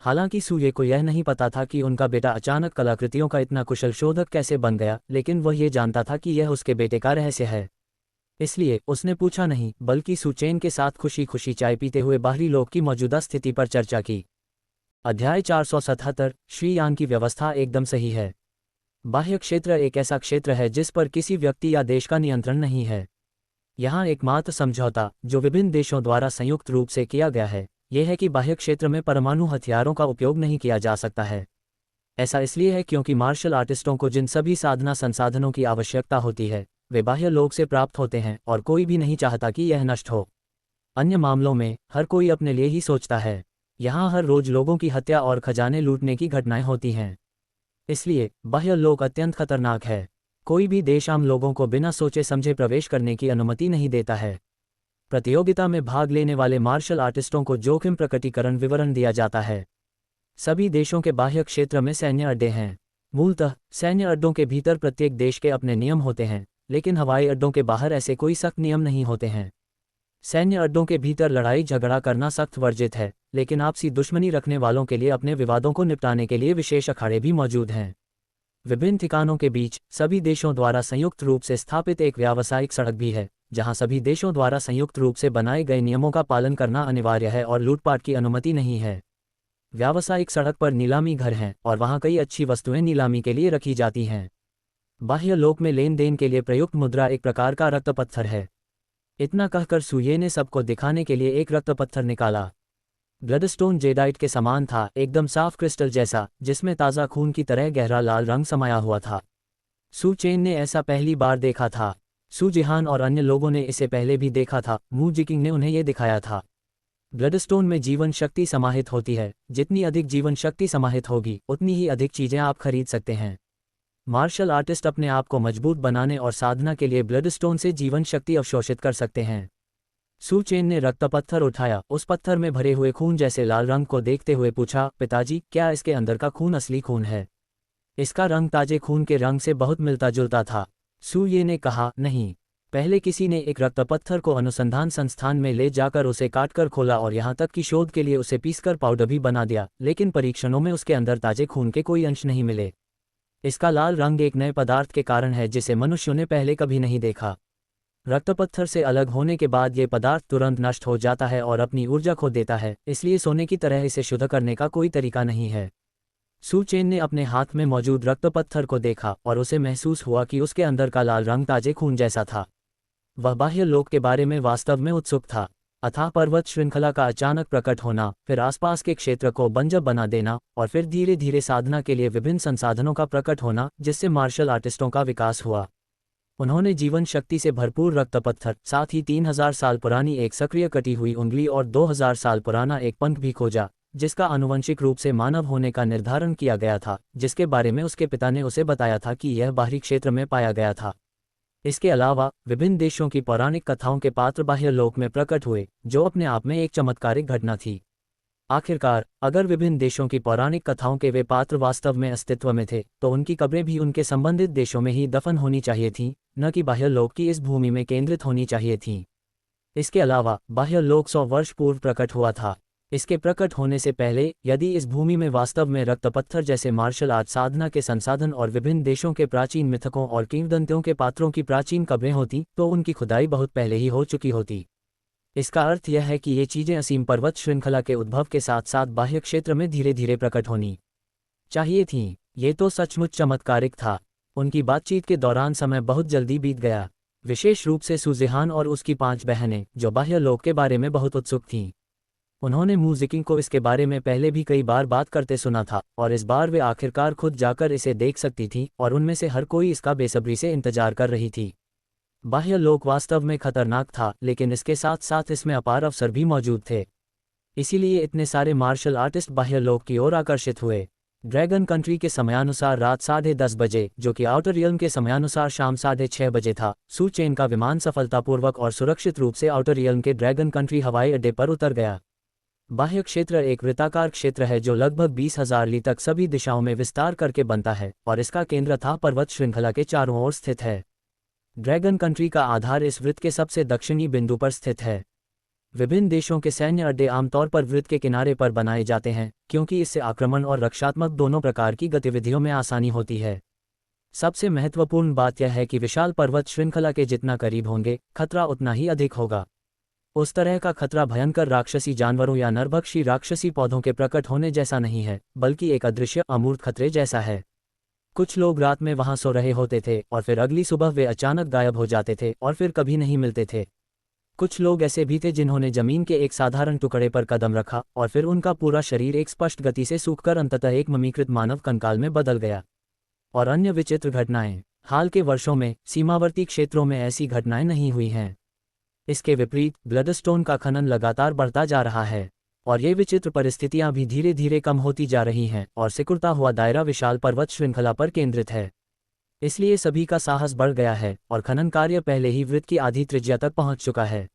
हालांकि सूये को यह नहीं पता था कि उनका बेटा अचानक कलाकृतियों का इतना कुशल शोधक कैसे बन गया, लेकिन वह ये जानता था कि यह उसके बेटे का रहस्य है। इसलिए उसने पूछा नहीं, बल्कि सुचेन के साथ खुशी खुशी चाय पीते हुए बाहरी लोक की मौजूदा स्थिति पर चर्चा की। अध्याय 477 श्री यान की व्यवस्था एकदम सही है। बाह्य क्षेत्र एक ऐसा क्षेत्र है जिस पर किसी व्यक्ति या देश का नियंत्रण नहीं है। यहाँ एकमात्र समझौता जो विभिन्न देशों द्वारा संयुक्त रूप से किया गया है, यह है कि बाह्य क्षेत्र में परमाणु हथियारों का उपयोग नहीं किया जा सकता है। ऐसा इसलिए है क्योंकि मार्शल आर्टिस्टों को जिन सभी साधना संसाधनों की आवश्यकता होती है, वे बाह्य लोक से प्राप्त होते हैं और कोई भी नहीं चाहता कि यह नष्ट हो। अन्य मामलों में हर कोई अपने लिए ही सोचता है। यहाँ हर रोज लोगों की हत्या और खजाने लूटने की घटनाएं होती हैं। इसलिए बाह्य लोक अत्यंत खतरनाक है। कोई भी देश आम लोगों को बिना सोचे समझे प्रवेश करने की अनुमति नहीं देता है। प्रतियोगिता में भाग लेने वाले मार्शल आर्टिस्टों को जोखिम प्रकटीकरण विवरण दिया जाता है। सभी देशों के बाह्य क्षेत्र में सैन्य अड्डे हैं। मूलतः सैन्य अड्डों के भीतर प्रत्येक देश के अपने नियम होते हैं, लेकिन हवाई अड्डों के बाहर ऐसे कोई सख्त नियम नहीं होते हैं। सैन्य अड्डों के भीतर लड़ाई झगड़ा करना सख्त वर्जित है, लेकिन आपसी दुश्मनी रखने वालों के लिए अपने विवादों को निपटाने के लिए विशेष अखाड़े भी मौजूद हैं। विभिन्न ठिकानों के बीच सभी देशों द्वारा संयुक्त रूप से स्थापित एक व्यावसायिक सड़क भी है, जहां सभी देशों द्वारा संयुक्त रूप से बनाए गए नियमों का पालन करना अनिवार्य है और लूटपाट की अनुमति नहीं है। व्यावसायिक सड़क पर नीलामी घर हैं और वहां कई अच्छी वस्तुएं नीलामी के लिए रखी जाती हैं। बाह्य लोक में लेन देन के लिए प्रयुक्त मुद्रा एक प्रकार का रक्तपत्थर है। इतना कहकर सूये ने सबको दिखाने के लिए एक रक्तपत्थर निकाला। ब्लडस्टोन जेडाइट के समान था, एकदम साफ क्रिस्टल जैसा, जिसमें ताज़ा खून की तरह गहरा लाल रंग समाया हुआ था। सू चेन ने ऐसा पहली बार देखा था। सू जिहान और अन्य लोगों ने इसे पहले भी देखा था। मू जिकिंग ने उन्हें यह दिखाया था। ब्लडस्टोन में जीवन शक्ति समाहित होती है। जितनी अधिक जीवन शक्ति समाहित होगी, उतनी ही अधिक चीजें आप खरीद सकते हैं। मार्शल आर्टिस्ट अपने आप को मजबूत बनाने और साधना के लिए ब्लडस्टोन से जीवन शक्ति अवशोषित कर सकते हैं। सू चेन ने रक्तपत्थर उठाया, उस पत्थर में भरे हुए खून जैसे लाल रंग को देखते हुए पूछा, पिताजी, क्या इसके अंदर का खून असली खून है? इसका रंग ताजे खून के रंग से बहुत मिलता जुलता था। सू ये ने कहा, नहीं। पहले किसी ने एक रक्तपत्थर को अनुसंधान संस्थान में ले जाकर उसे काटकर खोला और यहाँ तक कि शोध के लिए उसे पीसकर पाउडर भी बना दिया, लेकिन परीक्षणों में उसके अंदर ताजे खून के कोई अंश नहीं मिले। इसका लाल रंग एक नए पदार्थ के कारण है जिसे मनुष्यों ने पहले कभी नहीं देखा। रक्तपत्थर से अलग होने के बाद ये पदार्थ तुरंत नष्ट हो जाता है और अपनी ऊर्जा खो देता है, इसलिए सोने की तरह इसे शुद्ध करने का कोई तरीका नहीं है। सू चेन ने अपने हाथ में मौजूद रक्तपत्थर को देखा और उसे महसूस हुआ कि उसके अंदर का लाल रंग ताजे खून जैसा था। वह बाह्य लोक के बारे में वास्तव में उत्सुक था। अथाह पर्वत श्रृंखला का अचानक प्रकट होना, फिर आसपास के क्षेत्र को बंजर बना देना और फिर धीरे धीरे साधना के लिए विभिन्न संसाधनों का प्रकट होना, जिससे मार्शल आर्टिस्टों का विकास हुआ। उन्होंने जीवन शक्ति से भरपूर रक्तपत्थर, साथ ही 3000 साल पुरानी एक सक्रिय कटी हुई उंगली और 2000 साल पुराना एक पंख भी खोजा, जिसका आनुवंशिक रूप से मानव होने का निर्धारण किया गया था, जिसके बारे में उसके पिता ने उसे बताया था कि यह बाहरी क्षेत्र में पाया गया था। इसके अलावा विभिन्न देशों की पौराणिक कथाओं के पात्र बाह्य लोक में प्रकट हुए, जो अपने आप में एक चमत्कारिक घटना थी। आखिरकार, अगर विभिन्न देशों की पौराणिक कथाओं के वे पात्र वास्तव में अस्तित्व में थे, तो उनकी कब्रें भी उनके संबंधित देशों में ही दफन होनी चाहिए थीं, न कि बाह्य लोक की इस भूमि में केंद्रित होनी चाहिए थीं। इसके अलावा बाह्य लोक 100 वर्ष पूर्व प्रकट हुआ था। इसके प्रकट होने से पहले यदि इस भूमि में वास्तव में रक्तपत्थर जैसे मार्शल आर्ट साधना के संसाधन और विभिन्न देशों के प्राचीन मिथकों और किंवदंतियों के पात्रों की प्राचीन कब्रें होती, तो उनकी खुदाई बहुत पहले ही हो चुकी होती। इसका अर्थ यह है कि ये चीजें असीम पर्वत श्रृंखला के उद्भव के साथ साथ बाह्य क्षेत्र में धीरे धीरे प्रकट होनी चाहिए थीं। ये तो सचमुच चमत्कारिक था। उनकी बातचीत के दौरान समय बहुत जल्दी बीत गया, विशेष रूप से सुजेहान और उसकी 5 बहनें, जो बाह्य लोक के बारे में बहुत उत्सुक थीं। उन्होंने मू जिकिंग को इसके बारे में पहले भी कई बार बात करते सुना था, और इस बार वे आखिरकार खुद जाकर इसे देख सकती थीं, और उनमें से हर कोई इसका बेसब्री से इंतजार कर रही थी। बाह्य लोक वास्तव में खतरनाक था, लेकिन इसके साथ साथ इसमें अपार अवसर भी मौजूद थे। इसीलिए इतने सारे मार्शल आर्टिस्ट बाह्य लोक की ओर आकर्षित हुए। ड्रैगन कंट्री के समयानुसार रात 10:30 बजे, जो कि आउटर रियल्म के समयानुसार शाम 6:30 बजे था, सू चेन का विमान सफलतापूर्वक और सुरक्षित रूप से आउटर रियल्म के ड्रैगन कंट्री हवाई अड्डे पर उतर गया। बाह्य क्षेत्र एक वृत्ताकार क्षेत्र है जो लगभग 20,000 ली तक सभी दिशाओं में विस्तार करके बनता है और इसका केंद्र था पर्वत श्रृंखला के चारों ओर स्थित है। ड्रैगन कंट्री का आधार इस वृत्त के सबसे दक्षिणी बिंदु पर स्थित है। विभिन्न देशों के सैन्य अड्डे आमतौर पर वृत्त के किनारे पर बनाए जाते हैं क्योंकि इससे आक्रमण और रक्षात्मक दोनों प्रकार की गतिविधियों में आसानी होती है। सबसे महत्वपूर्ण बात यह है कि विशाल पर्वत श्रृंखला के जितना करीब होंगे, खतरा उतना ही अधिक होगा। उस तरह का खतरा भयंकर राक्षसी जानवरों या नरभक्षी राक्षसी पौधों के प्रकट होने जैसा नहीं है, बल्कि एक अदृश्य अमूर्त खतरे जैसा है। कुछ लोग रात में वहां सो रहे होते थे और फिर अगली सुबह वे अचानक गायब हो जाते थे और फिर कभी नहीं मिलते थे। कुछ लोग ऐसे भी थे जिन्होंने जमीन के एक साधारण टुकड़े पर कदम रखा और फिर उनका पूरा शरीर एक स्पष्ट गति से सूखकर अंततः एक ममीकृत मानव कंकाल में बदल गया। और अन्य विचित्र घटनाएं। हाल के वर्षों में सीमावर्ती क्षेत्रों में ऐसी घटनाएं नहीं हुई हैं। इसके विपरीत ब्लडस्टोन का खनन लगातार बढ़ता जा रहा है और ये विचित्र परिस्थितियां भी धीरे धीरे कम होती जा रही हैं और सिकुड़ता हुआ दायरा विशाल पर्वत श्रृंखला पर केंद्रित है। इसलिए सभी का साहस बढ़ गया है और खनन कार्य पहले ही वृत्त की आधी त्रिज्या तक पहुंच चुका है।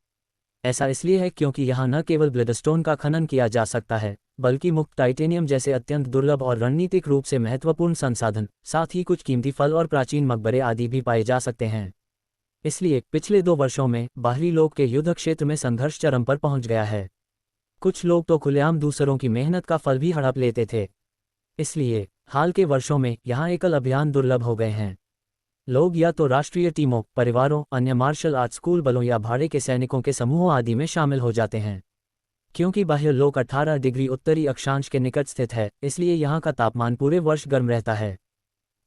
ऐसा इसलिए है क्योंकि यहां न केवल ब्लडस्टोन का खनन किया जा सकता है, बल्कि मुक्त टाइटेनियम जैसे अत्यंत दुर्लभ और रणनीतिक रूप से महत्वपूर्ण संसाधन, साथ ही कुछ कीमती फल और प्राचीन मकबरे आदि भी पाए जा सकते हैं। इसलिए पिछले 2 वर्षों में बाहरी लोग के युद्ध क्षेत्र में संघर्ष चरम पर पहुंच गया है। कुछ लोग तो खुलेआम दूसरों की मेहनत का फल भी हड़प लेते थे। इसलिए हाल के वर्षों में यहाँ एकल अभियान दुर्लभ हो गए हैं। लोग या तो राष्ट्रीय टीमों, परिवारों, अन्य मार्शल आर्ट स्कूल बलों या भाड़े के सैनिकों के समूहों आदि में शामिल हो जाते हैं। क्योंकि बाह्य लोक 18 डिग्री उत्तरी अक्षांश के निकट स्थित है, इसलिए यहाँ का तापमान पूरे वर्ष गर्म रहता है।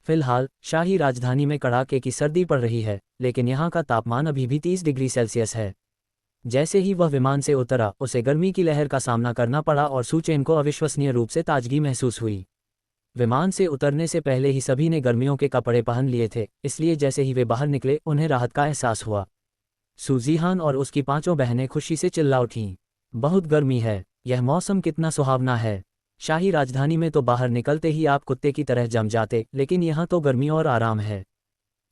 फिलहाल शाही राजधानी में कड़ाके की सर्दी पड़ रही है, लेकिन यहाँ का तापमान अभी भी 30 डिग्री सेल्सियस है। जैसे ही वह विमान से उतरा, उसे गर्मी की लहर का सामना करना पड़ा और सू चेन को अविश्वसनीय रूप से ताजगी महसूस हुई। विमान से उतरने से पहले ही सभी ने गर्मियों के कपड़े पहन लिए थे, इसलिए जैसे ही वे बाहर निकले उन्हें राहत का एहसास हुआ। सू जीहान और उसकी 5 बहनें खुशी से चिल्ला उठीं। बहुत गर्मी है, यह मौसम कितना सुहावना है। शाही राजधानी में तो बाहर निकलते ही आप कुत्ते की तरह जम जाते, लेकिन यहाँ तो गर्मी और आराम है।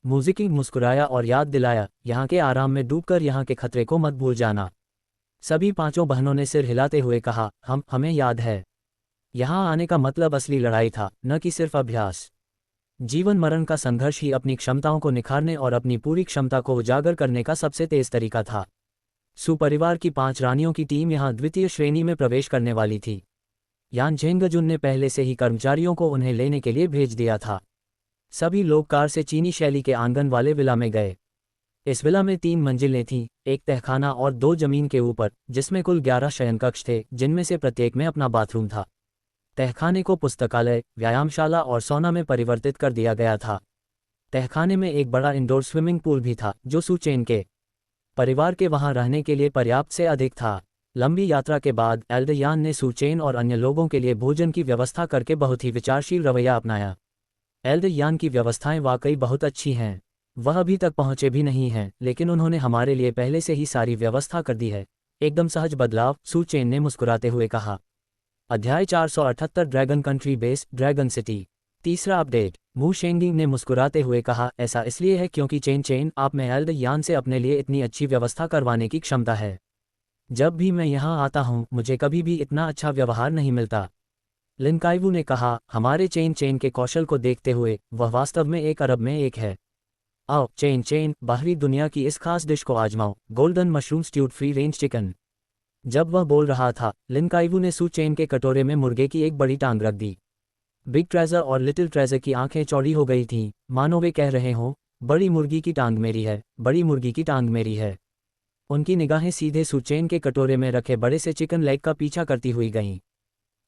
म्यूजिकिंग मुस्कुराया और याद दिलाया, यहाँ के आराम में डूबकर यहाँ के खतरे को मत भूल जाना। सभी 5 बहनों ने सिर हिलाते हुए कहा, हमें याद है। यहाँ आने का मतलब असली लड़ाई था, न कि सिर्फ अभ्यास। जीवन मरण का संघर्ष ही अपनी क्षमताओं को निखारने और अपनी पूरी क्षमता को उजागर करने का सबसे तेज तरीका था। सू परिवार की 5 रानियों की टीम यहाँ द्वितीय श्रेणी में प्रवेश करने वाली थी। यान झेंगजुन ने पहले से ही कर्मचारियों को उन्हें लेने के लिए भेज दिया था। सभी लोग कार से चीनी शैली के आंगन वाले विला में गए। इस विला में 3 मंजिलें थीं, एक तहखाना और 2 जमीन के ऊपर, जिसमें कुल 11 शयनकक्ष थे, जिनमें से प्रत्येक में अपना बाथरूम था। तहखाने को पुस्तकालय, व्यायामशाला और सौना में परिवर्तित कर दिया गया था। तहखाने में एक बड़ा इंडोर स्विमिंग पूल भी था, जो सू चेन के परिवार के वहां रहने के लिए पर्याप्त से अधिक था। लंबी यात्रा के बाद एल्डर यान ने सू चेन और अन्य लोगों के लिए भोजन की व्यवस्था करके बहुत ही विचारशील रवैया अपनाया। एल्डर यान की व्यवस्थाएं वाकई बहुत अच्छी हैं। वह अभी तक पहुंचे भी नहीं हैं, लेकिन उन्होंने हमारे लिए पहले से ही सारी व्यवस्था कर दी है। एकदम सहज बदलाव, सू चेन ने मुस्कुराते हुए कहा। अध्याय 478 dragon country base, dragon city. तीसरा अपडेट। मू शेंगिंग ने मुस्कुराते हुए कहा, ऐसा इसलिए है क्योंकि चेन आप में एल्डर यान से अपने लिए इतनी अच्छी व्यवस्था करवाने की क्षमता है। जब भी मैं यहाँ आता हूँ, मुझे कभी भी इतना अच्छा व्यवहार नहीं मिलता। लिन काइवू ने कहा, हमारे चेन के कौशल को देखते हुए वह वास्तव में 1 अरब में एक है। आओ चेन, बाहरी दुनिया की इस खास डिश को आजमाओ, golden mushroom stewed free range chicken. जब वह बोल रहा था, लिन काइवू ने सू चेन के कटोरे में मुर्गे की एक बड़ी टांग रख दी। बिग ट्रेजर और लिटिल ट्रेजर की आंखें चौड़ी हो गई थीं, मानो वे कह रहे हों, बड़ी मुर्गी की टांग मेरी है, बड़ी मुर्गी की टांग मेरी है। उनकी निगाहें सीधे सू चेन के कटोरे में रखे बड़े से चिकन लेग का पीछा करती हुई गईं।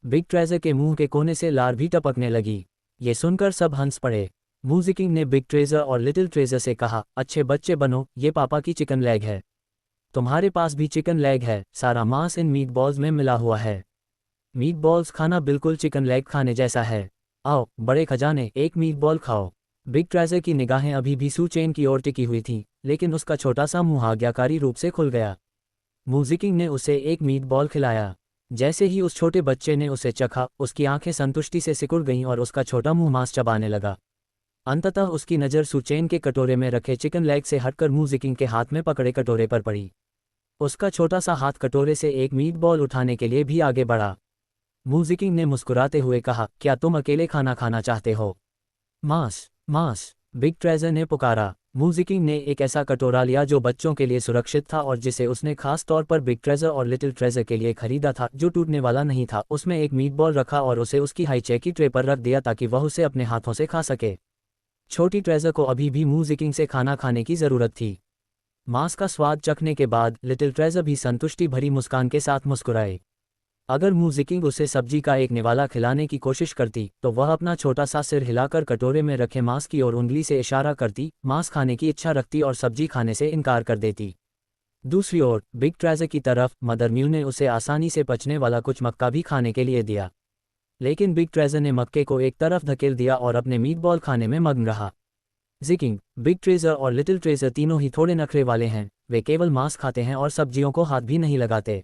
बिग ट्रेजर के मुंह के कोने से लार भी टपकने लगी। ये सुनकर सब हंस पड़े। म्यूजिकिंग ने बिग ट्रेजर और लिटिल ट्रेजर से कहा, अच्छे बच्चे बनो, ये पापा की चिकन लेग है। तुम्हारे पास भी चिकन लेग है, सारा मांस इन मीट बॉल्स में मिला हुआ है। मीट बॉल्स खाना बिल्कुल चिकन लेग खाने जैसा है। आओ बड़े खजाने, एक मीट बॉल खाओ। बिग ट्रेजर की निगाहें अभी भी सू चेन की ओर टिकी हुई थीं, लेकिन उसका छोटा सा मुंह आज्ञाकारी रूप से खुल गया। म्यूजिकिंग ने उसे एक मीट बॉल खिलाया। जैसे ही उस छोटे बच्चे ने उसे चखा, उसकी आंखें संतुष्टि से सिकुड़ गईं और उसका छोटा मुंह मांस चबाने लगा। अंततः उसकी नज़र सू चेन के कटोरे में रखे चिकन लेग से हटकर म्यूजिकिंग के हाथ में पकड़े कटोरे पर पड़ी। उसका छोटा सा हाथ कटोरे से एक मीट बॉल उठाने के लिए भी आगे बढ़ा। मू जिकिंग ने मुस्कुराते हुए कहा, क्या तुम अकेले खाना खाना चाहते हो? मांस, मांस, बिग ट्रेजर ने पुकारा। मू जिकिंग ने एक ऐसा कटोरा लिया जो बच्चों के लिए सुरक्षित था और जिसे उसने खास तौर पर बिग ट्रेजर और लिटिल ट्रेजर के लिए खरीदा था, जो टूटने वाला नहीं था। उसमें एक मीट बॉल रखा और उसे उसकी हाई चेक की ट्रे पर रख दिया ताकि वह उसे अपने हाथों से खा सके। छोटी ट्रेजर को अभी भी मू जिकिंग से खाना खाने की जरूरत थी। मांस का स्वाद चखने के बाद लिटिल ट्रेजर भी संतुष्टि भरी मुस्कान के साथ मुस्कुराए। अगर मू जिकिंग उसे सब्जी का एक निवाला खिलाने की कोशिश करती तो वह अपना छोटा सा सिर हिलाकर कटोरे में रखे मांस की ओर उंगली से इशारा करती, मांस खाने की इच्छा रखती और सब्जी खाने से इनकार कर देती। दूसरी ओर बिग ट्रेजर की तरफ मदर म्यू ने उसे आसानी से पचने वाला कुछ मक्का भी खाने के लिए दिया, लेकिन बिग ट्रेजर ने मक्के को एक तरफ धकेल दिया और अपने मीट बॉल खाने में मग्न रहा। जिकिंग, बिग ट्रेजर और लिटिल ट्रेजर तीनों ही थोड़े नखरे वाले हैं। वे केवल मांस खाते हैं और सब्जियों को हाथ भी नहीं लगाते।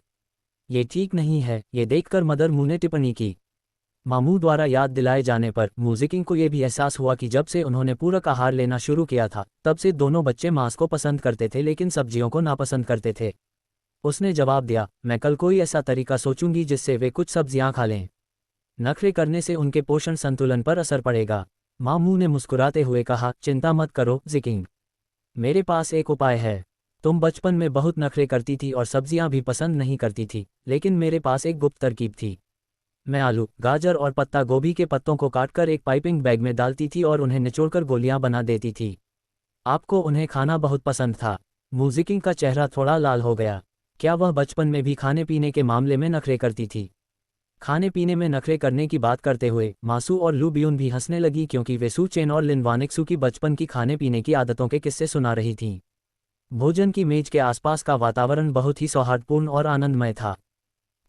ये ठीक नहीं है, ये देखकर मदर मू ने टिप्पणी की। मामू द्वारा याद दिलाए जाने पर मू जिकिंग को यह भी एहसास हुआ कि जब से उन्होंने पूरक आहार लेना शुरू किया था, तब से दोनों बच्चे मांस को पसंद करते थे लेकिन सब्जियों को नापसंद करते थे। उसने जवाब दिया, मैं कल कोई ऐसा तरीका सोचूंगी जिससे वे कुछ सब्जियां खा लें। नखरे करने से उनके पोषण संतुलन पर असर पड़ेगा। मामू ने मुस्कुराते हुए कहा, चिंता मत करो जिकिंग, मेरे पास एक उपाय है। तुम बचपन में बहुत नखरे करती थी और सब्जियां भी पसंद नहीं करती थी, लेकिन मेरे पास एक गुप्त तरकीब थी। मैं आलू, गाजर और पत्ता गोभी के पत्तों को काटकर एक पाइपिंग बैग में डालती थी और उन्हें निचोड़कर गोलियां बना देती थी। आपको उन्हें खाना बहुत पसंद था। मू जिकिंग का चेहरा थोड़ा लाल हो गया। क्या वह बचपन में भी खाने पीने के मामले में नखरे करती थी? खाने पीने में नखरे करने की बात करते हुए मासू और लू बियून भी हंसने लगी, क्योंकि वे सू चेन और लिन वानिक्सू की बचपन की खाने पीने की आदतों के किस्से सुना रही थीं। भोजन की मेज के आसपास का वातावरण बहुत ही सौहार्दपूर्ण और आनंदमय था।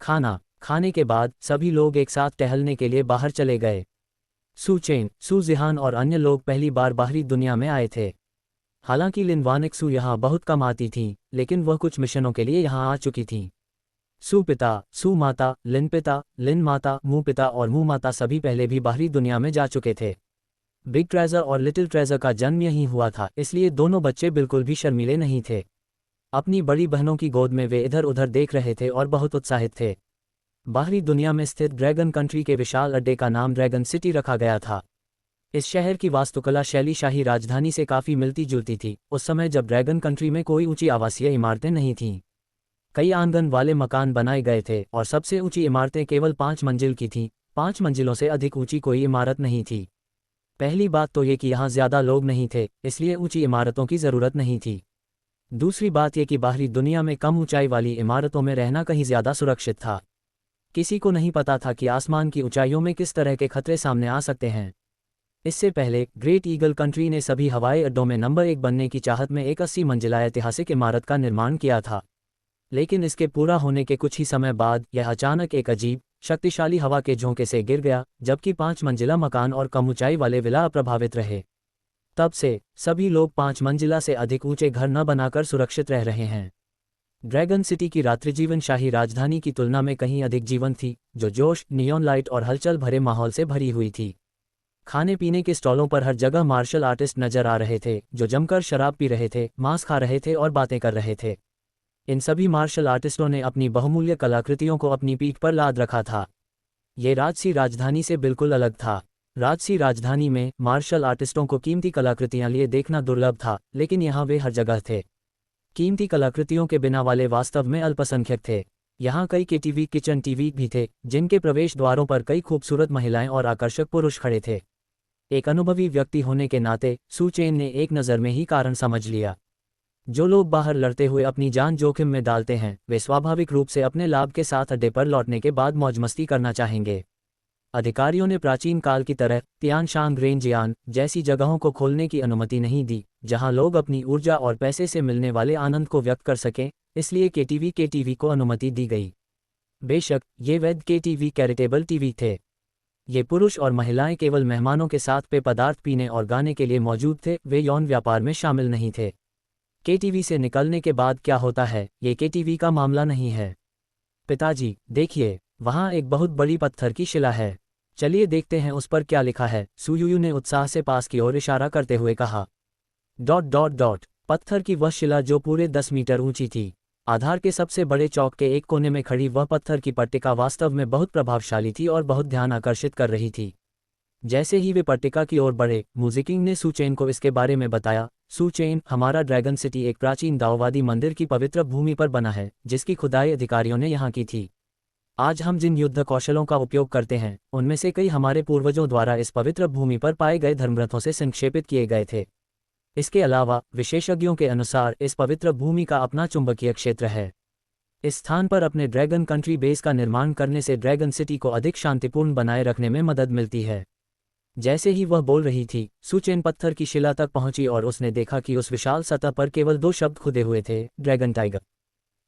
खाना खाने के बाद सभी लोग एक साथ टहलने के लिए बाहर चले गए। सू चेन, सू जिहान और अन्य लोग पहली बार बाहरी दुनिया में आए थे। हालांकि लिन वानिक्सू यहाँ बहुत कम आती थीं, लेकिन वह कुछ मिशनों के लिए यहाँ आ चुकी थीं। सू पिता, सू माता, लिन पिता, लिन माता, मू पिता और मू माता सभी पहले भी बाहरी दुनिया में जा चुके थे। बिग ट्रेजर और लिटिल ट्रेजर का जन्म यहीं हुआ था, इसलिए दोनों बच्चे बिल्कुल भी शर्मीले नहीं थे। अपनी बड़ी बहनों की गोद में वे इधर उधर देख रहे थे और बहुत उत्साहित थे। बाहरी दुनिया में स्थित ड्रैगन कंट्री के विशाल अड्डे का नाम ड्रैगन सिटी रखा गया था। इस शहर की वास्तुकला शैली शाही राजधानी से काफ़ी मिलती जुलती थी, उस समय जब ड्रैगन कंट्री में कोई ऊंची आवासीय इमारतें नहीं थीं। कई आंगन वाले मकान बनाए गए थे और सबसे ऊंची इमारतें केवल 5 मंजिल की थीं। 5 मंजिलों से अधिक ऊंची कोई इमारत नहीं थी। पहली बात तो ये कि यहाँ ज़्यादा लोग नहीं थे, इसलिए ऊंची इमारतों की ज़रूरत नहीं थी। दूसरी बात यह कि बाहरी दुनिया में कम ऊंचाई वाली इमारतों में रहना कहीं ज़्यादा सुरक्षित था। किसी को नहीं पता था कि आसमान की ऊंचाइयों में किस तरह के खतरे सामने आ सकते हैं। इससे पहले ग्रेट ईगल कंट्री ने सभी हवाई अड्डों में नंबर 1 बनने की चाहत में एक 80 मंजिला ऐतिहासिक इमारत का निर्माण किया था। लेकिन इसके पूरा होने के कुछ ही समय बाद यह अचानक एक अजीब, शक्तिशाली हवा के झोंके से गिर गया, जबकि 5 मंजिला मकान और कम ऊंचाई वाले विला अप्रभावित रहे। तब से सभी लोग 5 मंजिला से अधिक ऊंचे घर न बनाकर सुरक्षित रह रहे हैं। ड्रैगन सिटी की रात्रि जीवन शाही राजधानी की तुलना में कहीं अधिक जीवन थी, जो जोश, नियॉन लाइट और हलचल भरे माहौल से भरी हुई थी। खाने पीने के स्टॉलों पर हर जगह मार्शल आर्टिस्ट नजर आ रहे थे, जो जमकर शराब पी रहे थे, मांस खा रहे थे और बातें कर रहे थे। इन सभी मार्शल आर्टिस्टों ने अपनी बहुमूल्य कलाकृतियों को अपनी पीठ पर लाद रखा था। ये राजसी राजधानी से बिल्कुल अलग था। राजसी राजधानी में मार्शल आर्टिस्टों को कीमती कलाकृतियां लिए देखना दुर्लभ था, लेकिन यहाँ वे हर जगह थे। कीमती कलाकृतियों के बिना वाले वास्तव में अल्पसंख्यक थे। यहाँ कई केटीवी किचन टीवी भी थे, जिनके प्रवेश द्वारों पर कई खूबसूरत महिलाएं और आकर्षक पुरुष खड़े थे। एक अनुभवी व्यक्ति होने के नाते सू चेन ने एक नज़र में ही कारण समझ लिया। जो लोग बाहर लड़ते हुए अपनी जान जोखिम में डालते हैं, वे स्वाभाविक रूप से अपने लाभ के साथ अड्डे पर लौटने के बाद मौजमस्ती करना चाहेंगे। अधिकारियों ने प्राचीन काल की तरह तियान शांग रेंजियान जैसी जगहों को खोलने की अनुमति नहीं दी, जहां लोग अपनी ऊर्जा और पैसे से मिलने वाले आनंद को व्यक्त कर सकें, इसलिए केटीवी को अनुमति दी गई। बेशक ये वैध केटीवी कैरिटेबल टीवी थे। ये पुरुष और महिलाएं केवल मेहमानों के साथ पेय पदार्थ पीने और गाने के लिए मौजूद थे, वे यौन व्यापार में शामिल नहीं थे। केटीवी से निकलने के बाद क्या होता है, ये केटीवी का मामला नहीं है। पिताजी, देखिए, वहाँ एक बहुत बड़ी पत्थर की शिला है। चलिए देखते हैं उस पर क्या लिखा है, सुयुयु ने उत्साह से पास की ओर इशारा करते हुए कहा। ... पत्थर की वह शिला जो पूरे 10 मीटर ऊंची थी। आधार के सबसे बड़े चौक के एक कोने में खड़ी वह पत्थर की पट्टिका वास्तव में बहुत प्रभावशाली थी और बहुत ध्यान आकर्षित कर रही थी। जैसे ही वे पट्टिका की ओर बढ़े, मुजिकिंग ने सू चेन को इसके बारे में बताया। सू चेन, हमारा ड्रैगन सिटी एक प्राचीन दाओवादी मंदिर की पवित्र भूमि पर बना है, जिसकी खुदाई अधिकारियों ने यहाँ की थी। आज हम जिन युद्ध कौशलों का उपयोग करते हैं, उनमें से कई हमारे पूर्वजों द्वारा इस पवित्र भूमि पर पाए गए धर्मग्रंथों से संक्षेपित किए गए थे। इसके अलावा विशेषज्ञों के अनुसार इस पवित्र भूमि का अपना चुंबकीय क्षेत्र है। इस स्थान पर अपने ड्रैगन कंट्री बेस का निर्माण करने से ड्रैगन सिटी को अधिक शांतिपूर्ण बनाए रखने में मदद मिलती है। जैसे ही वह बोल रही थी, सू चेन पत्थर की शिला तक पहुंची और उसने देखा कि उस विशाल सतह पर केवल 2 शब्द खुदे हुए थे, ड्रैगन टाइगर।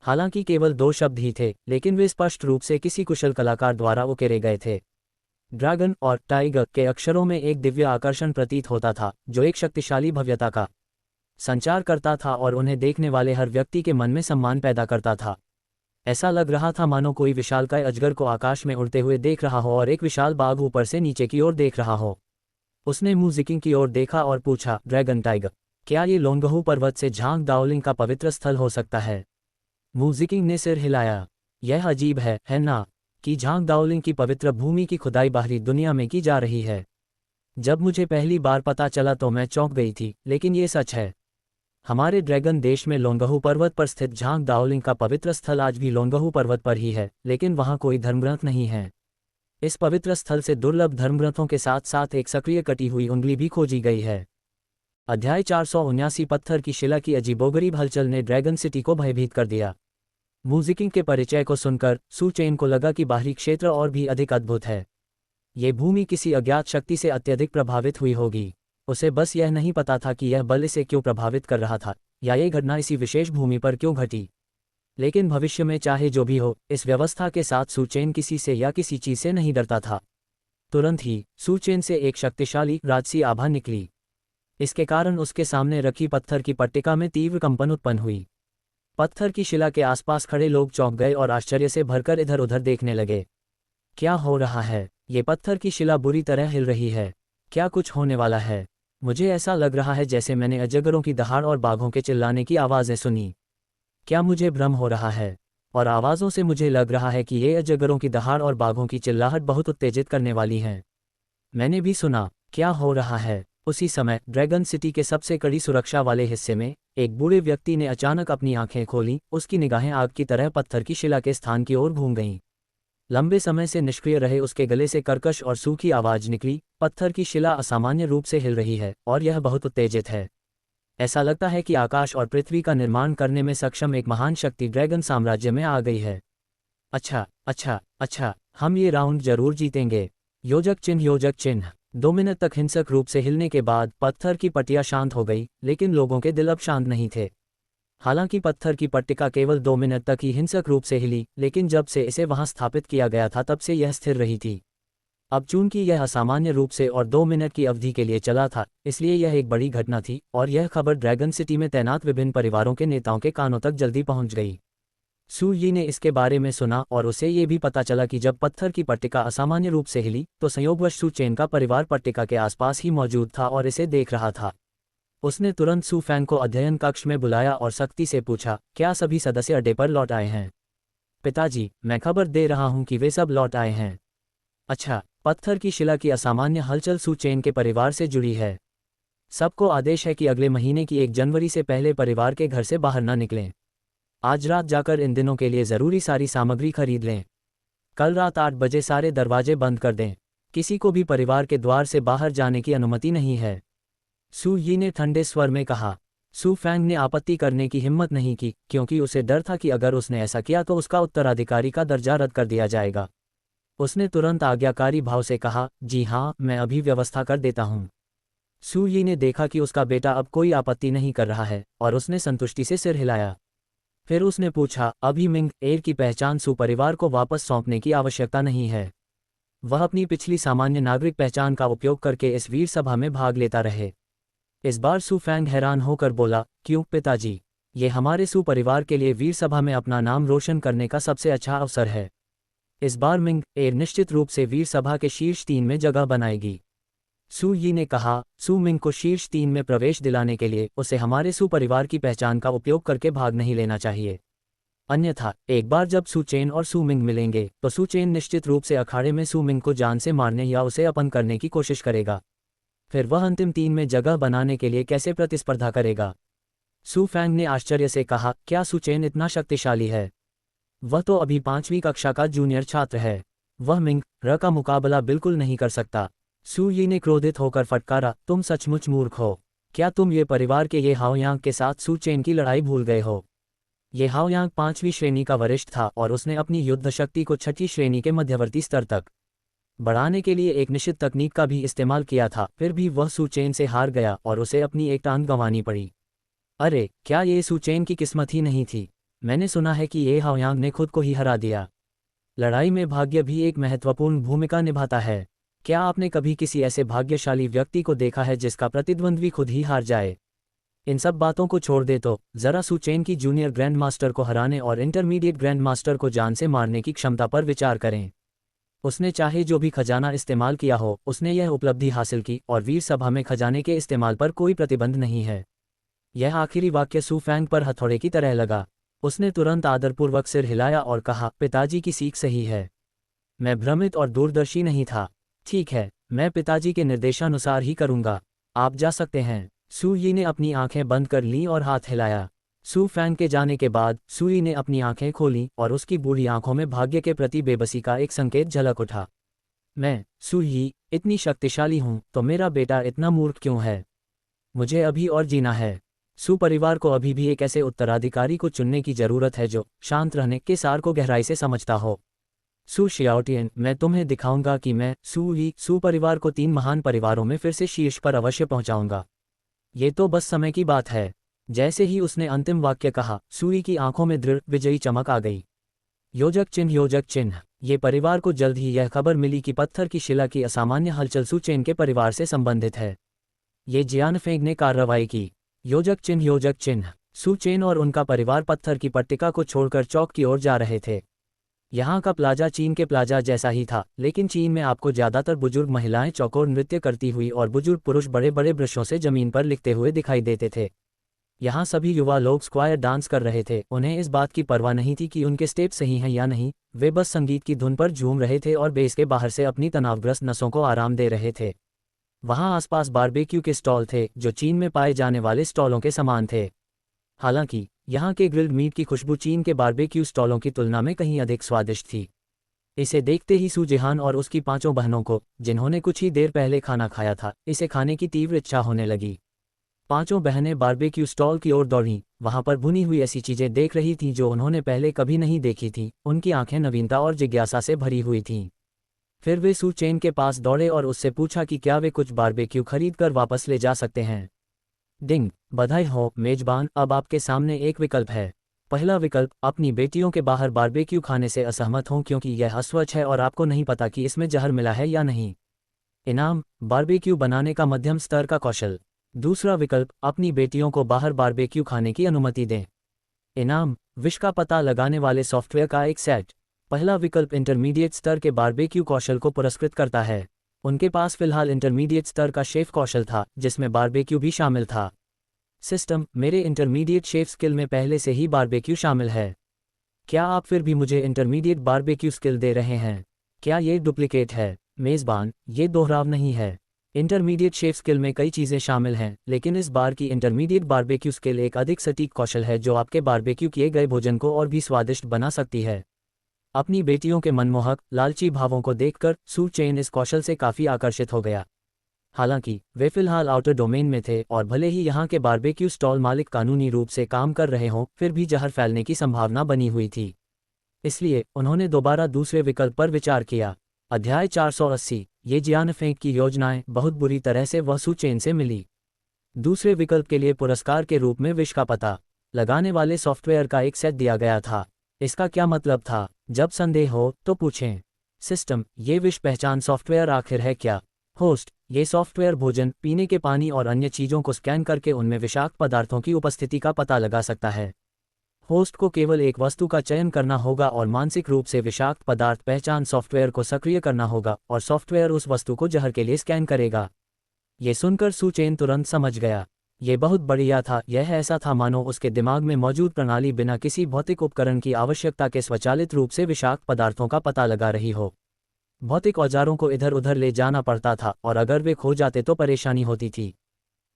हालांकि केवल 2 शब्द ही थे, लेकिन वे स्पष्ट रूप से किसी कुशल कलाकार द्वारा उकेरे गए थे। ड्रैगन और टाइगर के अक्षरों में एक दिव्य आकर्षण प्रतीत होता था, जो एक शक्तिशाली भव्यता का संचार करता था और उन्हें देखने वाले हर व्यक्ति के मन में सम्मान पैदा करता था। ऐसा लग रहा था मानो कोई विशालकाय अजगर को आकाश में उड़ते हुए देख रहा हो और एक विशाल बाघ ऊपर से नीचे की ओर देख रहा हो। उसने मुजिकिंग की ओर देखा और पूछा, ड्रैगन टाइगर, क्या ये लोंगहू पर्वत से झांग दाओलिंग का पवित्र स्थल हो सकता है? मुजिकिंग ने सिर हिलाया। यह अजीब है ना, कि झांग दाओलिंग की पवित्र भूमि की खुदाई बाहरी दुनिया में की जा रही है। जब मुझे पहली बार पता चला तो मैं चौंक गई थी, लेकिन ये सच है। हमारे ड्रैगन देश में लोंगहू पर्वत पर स्थित झांग दाओलिंग का पवित्र स्थल आज भी लोंगहू पर्वत पर ही है, लेकिन वहाँ कोई धर्मग्रंथ नहीं है। इस पवित्र स्थल से दुर्लभ धर्मग्रंथों के साथ साथ एक सक्रिय कटी हुई उंगली भी खोजी गई है। अध्याय 479 पत्थर की शिला की अजीबोगरीब हलचल ने ड्रैगन सिटी को भयभीत कर दिया। मुजिकिंग के परिचय को सुनकर सू चेन को लगा कि बाहरी क्षेत्र और भी अधिक अद्भुत है। ये भूमि किसी अज्ञात शक्ति से अत्यधिक प्रभावित हुई होगी। उसे बस यह नहीं पता था कि यह बल इसे क्यों प्रभावित कर रहा था, या ये घटना इसी विशेष भूमि पर क्यों घटी। लेकिन भविष्य में चाहे जो भी हो, इस व्यवस्था के साथ सू चेन किसी से या किसी चीज से नहीं डरता था। तुरंत ही सू चेन से एक शक्तिशाली राजसी आभा निकली। इसके कारण उसके सामने रखी पत्थर की पट्टिका में तीव्र कंपन उत्पन्न हुई। पत्थर की शिला के आसपास खड़े लोग चौंक गए और आश्चर्य से भरकर इधर उधर देखने लगे। क्या हो रहा है? ये पत्थर की शिला बुरी तरह हिल रही है। क्या कुछ होने वाला है? मुझे ऐसा लग रहा है जैसे मैंने अजगरों की दहाड़ और बाघों के चिल्लाने की आवाज़ें सुनी। क्या मुझे भ्रम हो रहा है? और आवाज़ों से मुझे लग रहा है कि ये अजगरों की दहाड़ और बाघों की चिल्लाहट बहुत उत्तेजित करने वाली हैं। मैंने भी सुना। क्या हो रहा है? उसी समय ड्रैगन सिटी के सबसे कड़ी सुरक्षा वाले हिस्से में एक बूढ़े व्यक्ति ने अचानक अपनी आंखें खोलीं। उसकी निगाहें आग की तरह पत्थर की शिला के स्थान की ओर घूम गईं। लंबे समय से निष्क्रिय रहे उसके गले से कर्कश और सूखी आवाज निकली, पत्थर की शिला असामान्य रूप से हिल रही है और यह बहुत उत्तेजित है। ऐसा लगता है कि आकाश और पृथ्वी का निर्माण करने में सक्षम एक महान शक्ति ड्रैगन साम्राज्य में आ गई है। अच्छा, हम ये राउंड जरूर जीतेंगे। योजक चिन्ह। 2 मिनट तक हिंसक रूप से हिलने के बाद पत्थर की पट्टियां शांत हो गई, लेकिन लोगों के दिल अब शांत नहीं थे। हालांकि पत्थर की पट्टिका केवल 2 मिनट तक ही हिंसक रूप से हिली, लेकिन जब से इसे वहां स्थापित किया गया था तब से यह स्थिर रही थी। अब चूंकि यह असामान्य रूप से और 2 मिनट की अवधि के लिए चला था, इसलिए यह एक बड़ी घटना थी और यह खबर ड्रैगन सिटी में तैनात विभिन्न परिवारों के नेताओं के कानों तक जल्दी पहुंच गई। सू यी ने इसके बारे में सुना और उसे ये भी पता चला कि जब पत्थर की पट्टिका असामान्य रूप से हिली तो संयोगवश सू चेन का परिवार पट्टिका के आसपास ही मौजूद था और इसे देख रहा था। उसने तुरंत सू फैंग को अध्ययन कक्ष में बुलाया और सख्ती से पूछा, क्या सभी सदस्य अड्डे पर लौट आए हैं? पिताजी, मैं खबर दे रहा हूं कि वे सब लौट आए हैं। अच्छा, पत्थर की शिला की असामान्य हलचल सू चेन के परिवार से जुड़ी है। सबको आदेश है कि अगले महीने की 1 जनवरी से पहले परिवार के घर से बाहर न निकलें। आज रात जाकर इन दिनों के लिए ज़रूरी सारी सामग्री खरीद लें। कल रात 8 बजे सारे दरवाजे बंद कर दें। किसी को भी परिवार के द्वार से बाहर जाने की अनुमति नहीं है। सू यी ने ठंडे स्वर में कहा। सू फैंग ने आपत्ति करने की हिम्मत नहीं की, क्योंकि उसे डर था कि अगर उसने ऐसा किया तो उसका उत्तराधिकारी का दर्जा रद्द कर दिया जाएगा। उसने तुरंत आज्ञाकारी भाव से कहा, जी हाँ, मैं अभी व्यवस्था कर देता हूँ। सू यी ने देखा कि उसका बेटा अब कोई आपत्ति नहीं कर रहा है और उसने संतुष्टि से सिर हिलाया। फिर उसने पूछा, अभी मिंग एयर की पहचान सू परिवार को वापस सौंपने की आवश्यकता नहीं है। वह अपनी पिछली सामान्य नागरिक पहचान का उपयोग करके इस वीर सभा में भाग लेता रहे। इस बार सू फैंग हैरान होकर बोला, क्यों पिताजी? ये हमारे सू परिवार के लिए वीर सभा में अपना नाम रोशन करने का सबसे अच्छा अवसर है। इस बार मिंग एयर निश्चित रूप से वीर सभा के शीर्ष 3 में जगह बनाएगी। सू यी ने कहा, सू मिंग को शीर्ष 3 में प्रवेश दिलाने के लिए उसे हमारे सू परिवार की पहचान का उपयोग करके भाग नहीं लेना चाहिए। अन्यथा एक बार जब सू चेन और सू मिंग मिलेंगे तो सू चेन निश्चित रूप से अखाड़े में सू मिंग को जान से मारने या उसे अपन करने की कोशिश करेगा। फिर वह अंतिम 3 में जगह बनाने के लिए कैसे प्रतिस्पर्धा करेगा? सू फैंग ने आश्चर्य से कहा, क्या सू चेन इतना शक्तिशाली है? वह तो अभी 5वीं कक्षा का जूनियर छात्र है। वह मिंग र का मुकाबला बिल्कुल नहीं कर सकता। सू यी ने क्रोधित होकर फटकारा, तुम सचमुच मूर्ख हो। क्या तुम ये परिवार के ये हाओयांग के साथ सू चेन की लड़ाई भूल गए हो? ये हाओयांग 5वीं श्रेणी का वरिष्ठ था और उसने अपनी युद्ध शक्ति को 6ठी श्रेणी के मध्यवर्ती स्तर तक बढ़ाने के लिए एक निश्चित तकनीक का भी इस्तेमाल किया था। फिर भी वह सू चेन से हार गया और उसे अपनी एक टांग गंवानी पड़ी। अरे क्या ये सू चेन की किस्मत ही नहीं थी? मैंने सुना है कि ये हाओयांग ने खुद को ही हरा दिया। लड़ाई में भाग्य भी एक महत्वपूर्ण भूमिका निभाता है। क्या आपने कभी किसी ऐसे भाग्यशाली व्यक्ति को देखा है जिसका प्रतिद्वंद्वी खुद ही हार जाए? इन सब बातों को छोड़ दे तो जरा सू चेन की जूनियर ग्रैंड मास्टर को हराने और इंटरमीडिएट ग्रैंड मास्टर को जान से मारने की क्षमता पर विचार करें। उसने चाहे जो भी खजाना इस्तेमाल किया हो, उसने यह उपलब्धि हासिल की और वीर सभा में खजाने के इस्तेमाल पर कोई प्रतिबंध नहीं है। यह आखिरी वाक्य सू फैंग पर हथौड़े की तरह लगा। उसने तुरंत आदरपूर्वक सिर हिलाया और कहा, पिताजी की सीख सही है। मैं भ्रमित और दूरदर्शी नहीं था। ठीक है, मैं पिताजी के निर्देशानुसार ही करूंगा। आप जा सकते हैं। सू यी ने अपनी आंखें बंद कर लीं और हाथ हिलाया। सू फैंग के जाने के बाद सू यी ने अपनी आंखें खोलीं और उसकी बूढ़ी आंखों में भाग्य के प्रति बेबसी का एक संकेत झलक उठा। मैं, सू यी, इतनी शक्तिशाली हूं तो मेरा बेटा इतना मूर्ख क्यों है? मुझे अभी और जीना है। सू परिवार को अभी भी एक ऐसे उत्तराधिकारी को चुनने की जरूरत है जो शांत रहने के सार को गहराई से समझता हो। सू शियाओटियन, मैं तुम्हें दिखाऊंगा कि मैं सू यी सू परिवार को 3 महान परिवारों में फिर से शीर्ष पर अवश्य पहुंचाऊंगा। ये तो बस समय की बात है। जैसे ही उसने अंतिम वाक्य कहा, सू यी की आंखों में दृढ़ विजयी चमक आ गई। योजक चिन्ह, योजक चिन्ह। ये परिवार को जल्द ही यह खबर मिली कि पत्थर की शिला की असामान्य हलचल सू चेन के परिवार से संबंधित है। ये जियानफेंग ने कार्रवाई की। योजक चिन्ह, योजक चिन्ह। सू चेन और उनका परिवार पत्थर की पट्टिका को छोड़कर चौक की ओर जा रहे थे। यहाँ का प्लाजा चीन के प्लाजा जैसा ही था, लेकिन चीन में आपको ज्यादातर बुजुर्ग महिलाएं चौकोर नृत्य करती हुई और बुजुर्ग पुरुष बड़े बड़े ब्रशों से जमीन पर लिखते हुए दिखाई देते थे। यहाँ सभी युवा लोग स्क्वायर डांस कर रहे थे। उन्हें इस बात की परवाह नहीं थी कि उनके स्टेप सही हैं या नहीं। वे बस संगीत की धुन पर झूम रहे थे और बेस के बाहर से अपनी तनावग्रस्त नसों को आराम दे रहे थे। वहाँ आसपास बारबेक्यू के स्टॉल थे जो चीन में पाए जाने वाले स्टॉलों के समान थे। हालांकि यहाँ के ग्रिल्ड मीट की खुशबू चीन के बारबेक्यू स्टॉलों की तुलना में कहीं अधिक स्वादिष्ट थी। इसे देखते ही सू जिहान और उसकी 5 बहनों को, जिन्होंने कुछ ही देर पहले खाना खाया था, इसे खाने की तीव्र इच्छा होने लगी। 5 बहनें बारबेक्यू स्टॉल की ओर दौड़ीं। वहां पर भुनी हुई ऐसी चीजें देख रही थीं जो उन्होंने पहले कभी नहीं देखी थीं। उनकी आंखें नवीनता और जिज्ञासा से भरी हुई थीं। फिर वे सू चेन के पास दौड़े और उससे पूछा कि क्या वे कुछ बारबेक्यू खरीद कर वापस ले जा सकते हैं। डिंग, बधाई हो मेजबान, अब आपके सामने एक विकल्प है। पहला विकल्प, अपनी बेटियों के बाहर बारबेक्यू खाने से असहमत हों क्योंकि यह अस्वच्छ है और आपको नहीं पता कि इसमें जहर मिला है या नहीं। इनाम, बारबेक्यू बनाने का मध्यम स्तर का कौशल। दूसरा विकल्प, अपनी बेटियों को बाहर बारबेक्यू खाने की अनुमति दें। इनाम, विष का पता लगाने वाले सॉफ्टवेयर का एक सेट। पहला विकल्प इंटरमीडिएट स्तर के बारबेक्यू कौशल को पुरस्कृत करता है। उनके पास फिलहाल इंटरमीडिएट स्तर का शेफ कौशल था जिसमें बारबेक्यू भी शामिल था। सिस्टम, मेरे इंटरमीडिएट शेफ स्किल में पहले से ही बारबेक्यू शामिल है। क्या आप फिर भी मुझे इंटरमीडिएट बारबेक्यू स्किल दे रहे हैं? क्या ये डुप्लीकेट है? मेजबान, ये दोहराव नहीं है। इंटरमीडिएट शेफ स्किल में कई चीज़ें शामिल हैं, लेकिन इस बार की इंटरमीडिएट बारबेक्यू स्किल एक अधिक सटीक कौशल है जो आपके बारबेक्यू किए गए भोजन को और भी स्वादिष्ट बना सकती है। अपनी बेटियों के मनमोहक, लालची भावों को देखकर सू चेन इस कौशल से काफ़ी आकर्षित हो गया। हालांकि वे फिलहाल आउटर डोमेन में थे और भले ही यहाँ के बारबेक्यू स्टॉल मालिक कानूनी रूप से काम कर रहे हों, फिर भी जहर फैलने की संभावना बनी हुई थी। इसलिए उन्होंने दोबारा दूसरे विकल्प पर विचार किया। अध्याय 480, ये जियानफेंग की योजनाएं बहुत बुरी तरह से वह सू चेन से मिली। दूसरे विकल्प के लिए पुरस्कार के रूप में विष का पता लगाने वाले सॉफ्टवेयर का एक सेट दिया गया था। इसका क्या मतलब था? जब संदेह हो तो पूछें। सिस्टम, ये विष पहचान सॉफ्टवेयर आखिर है क्या? होस्ट, ये सॉफ्टवेयर भोजन, पीने के पानी और अन्य चीज़ों को स्कैन करके उनमें विषाक्त पदार्थों की उपस्थिति का पता लगा सकता है। होस्ट को केवल एक वस्तु का चयन करना होगा और मानसिक रूप से विषाक्त पदार्थ पहचान सॉफ्टवेयर को सक्रिय करना होगा और सॉफ्टवेयर उस वस्तु को जहर के लिए स्कैन करेगा। ये सुनकर सू चेन तुरंत समझ गया। ये बहुत बढ़िया था। यह ऐसा था मानो उसके दिमाग में मौजूद प्रणाली बिना किसी भौतिक उपकरण की आवश्यकता के स्वचालित रूप से विषाक्त पदार्थों का पता लगा रही हो। भौतिक औजारों को इधर उधर ले जाना पड़ता था और अगर वे खो जाते तो परेशानी होती थी।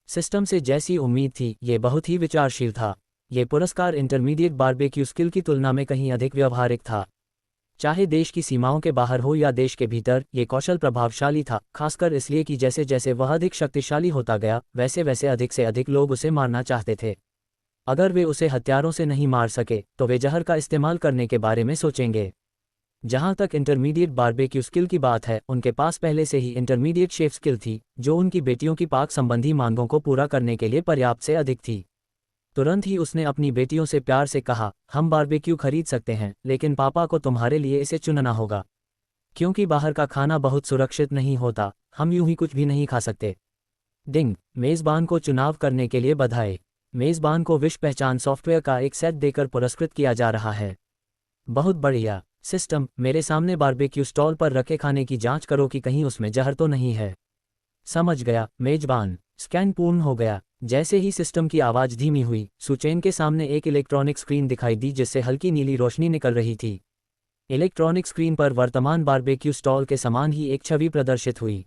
सिस्टम से जैसी उम्मीद थी, ये बहुत ही विचारशील था। ये पुरस्कार इंटरमीडिएट बारबेक्यू स्किल की तुलना में कहीं अधिक व्यवहारिक था। चाहे देश की सीमाओं के बाहर हो या देश के भीतर, ये कौशल प्रभावशाली था, खासकर इसलिए कि जैसे जैसे वह अधिक शक्तिशाली होता गया, वैसे वैसे अधिक से अधिक लोग उसे मारना चाहते थे। अगर वे उसे हथियारों से नहीं मार सके, तो वे जहर का इस्तेमाल करने के बारे में सोचेंगे। जहां तक इंटरमीडिएट बारबेक्यू स्किल की बात है, उनके पास पहले से ही इंटरमीडिएट शेफ स्किल थी, जो उनकी बेटियों की पाक संबंधी मांगों को पूरा करने के लिए पर्याप्त से अधिक थी। तुरंत ही उसने अपनी बेटियों से प्यार से कहा, हम बारबेक्यू खरीद सकते हैं, लेकिन पापा को तुम्हारे लिए इसे चुनना होगा। क्योंकि बाहर का खाना बहुत सुरक्षित नहीं होता, हम यूं ही कुछ भी नहीं खा सकते। डिंग, मेज़बान को चुनाव करने के लिए बधाई। मेज़बान को विश्व पहचान सॉफ्टवेयर का एक सेट देकर पुरस्कृत किया जा रहा है। बहुत बढ़िया। सिस्टम, मेरे सामने बारबेक्यू स्टॉल पर रखे खाने की जांच करो कि कहीं उसमें जहर तो नहीं है। समझ गया, मेजबान। स्कैन पूर्ण हो गया। जैसे ही सिस्टम की आवाज़ धीमी हुई, सुचेन के सामने एक इलेक्ट्रॉनिक स्क्रीन दिखाई दी जिससे हल्की नीली रोशनी निकल रही थी। इलेक्ट्रॉनिक स्क्रीन पर वर्तमान बारबेक्यू स्टॉल के समान ही एक छवि प्रदर्शित हुई।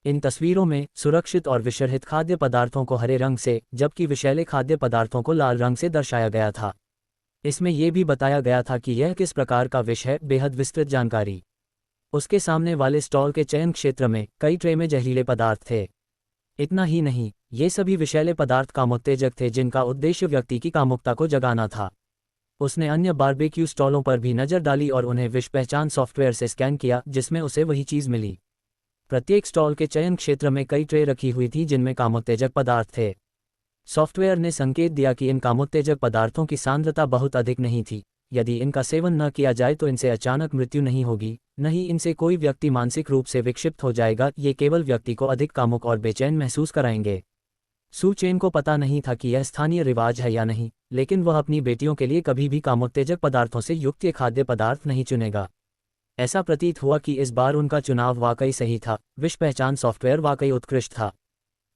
इन तस्वीरों में सुरक्षित और विषरहित खाद्य पदार्थों को हरे रंग से, जबकि विषैले खाद्य पदार्थों को लाल रंग से दर्शाया गया था। इसमें यह भी बताया गया था कि यह किस प्रकार का विष है, बेहद विस्तृत जानकारी। उसके सामने वाले स्टॉल के चयन क्षेत्र में कई ट्रे में जहरीले पदार्थ थे। इतना ही नहीं, ये सभी विषैले पदार्थ कामोत्तेजक थे जिनका उद्देश्य व्यक्ति की कामुकता को जगाना था। उसने अन्य बारबेक्यू स्टॉलों पर भी नज़र डाली और उन्हें विश्व पहचान सॉफ्टवेयर से स्कैन किया, जिसमें उसे वही चीज़ मिली। प्रत्येक स्टॉल के चयन क्षेत्र में कई ट्रे रखी हुई थी जिनमें कामोत्तेजक पदार्थ थे। सॉफ्टवेयर ने संकेत दिया कि इन कामोत्तेजक पदार्थों की सांद्रता बहुत अधिक नहीं थी। यदि इनका सेवन न किया जाए तो इनसे अचानक मृत्यु नहीं होगी, नहीं इनसे कोई व्यक्ति मानसिक रूप से विक्षिप्त हो जाएगा, ये केवल व्यक्ति को अधिक कामुक और बेचैन महसूस कराएंगे। सू चेन को पता नहीं था कि यह स्थानीय रिवाज है या नहीं, लेकिन वह अपनी बेटियों के लिए कभी भी कामोत्तेजक पदार्थों से युक्त ये खाद्य पदार्थ नहीं चुनेगा। ऐसा प्रतीत हुआ कि इस बार उनका चुनाव वाकई सही था, विश्व पहचान सॉफ्टवेयर वाकई उत्कृष्ट था।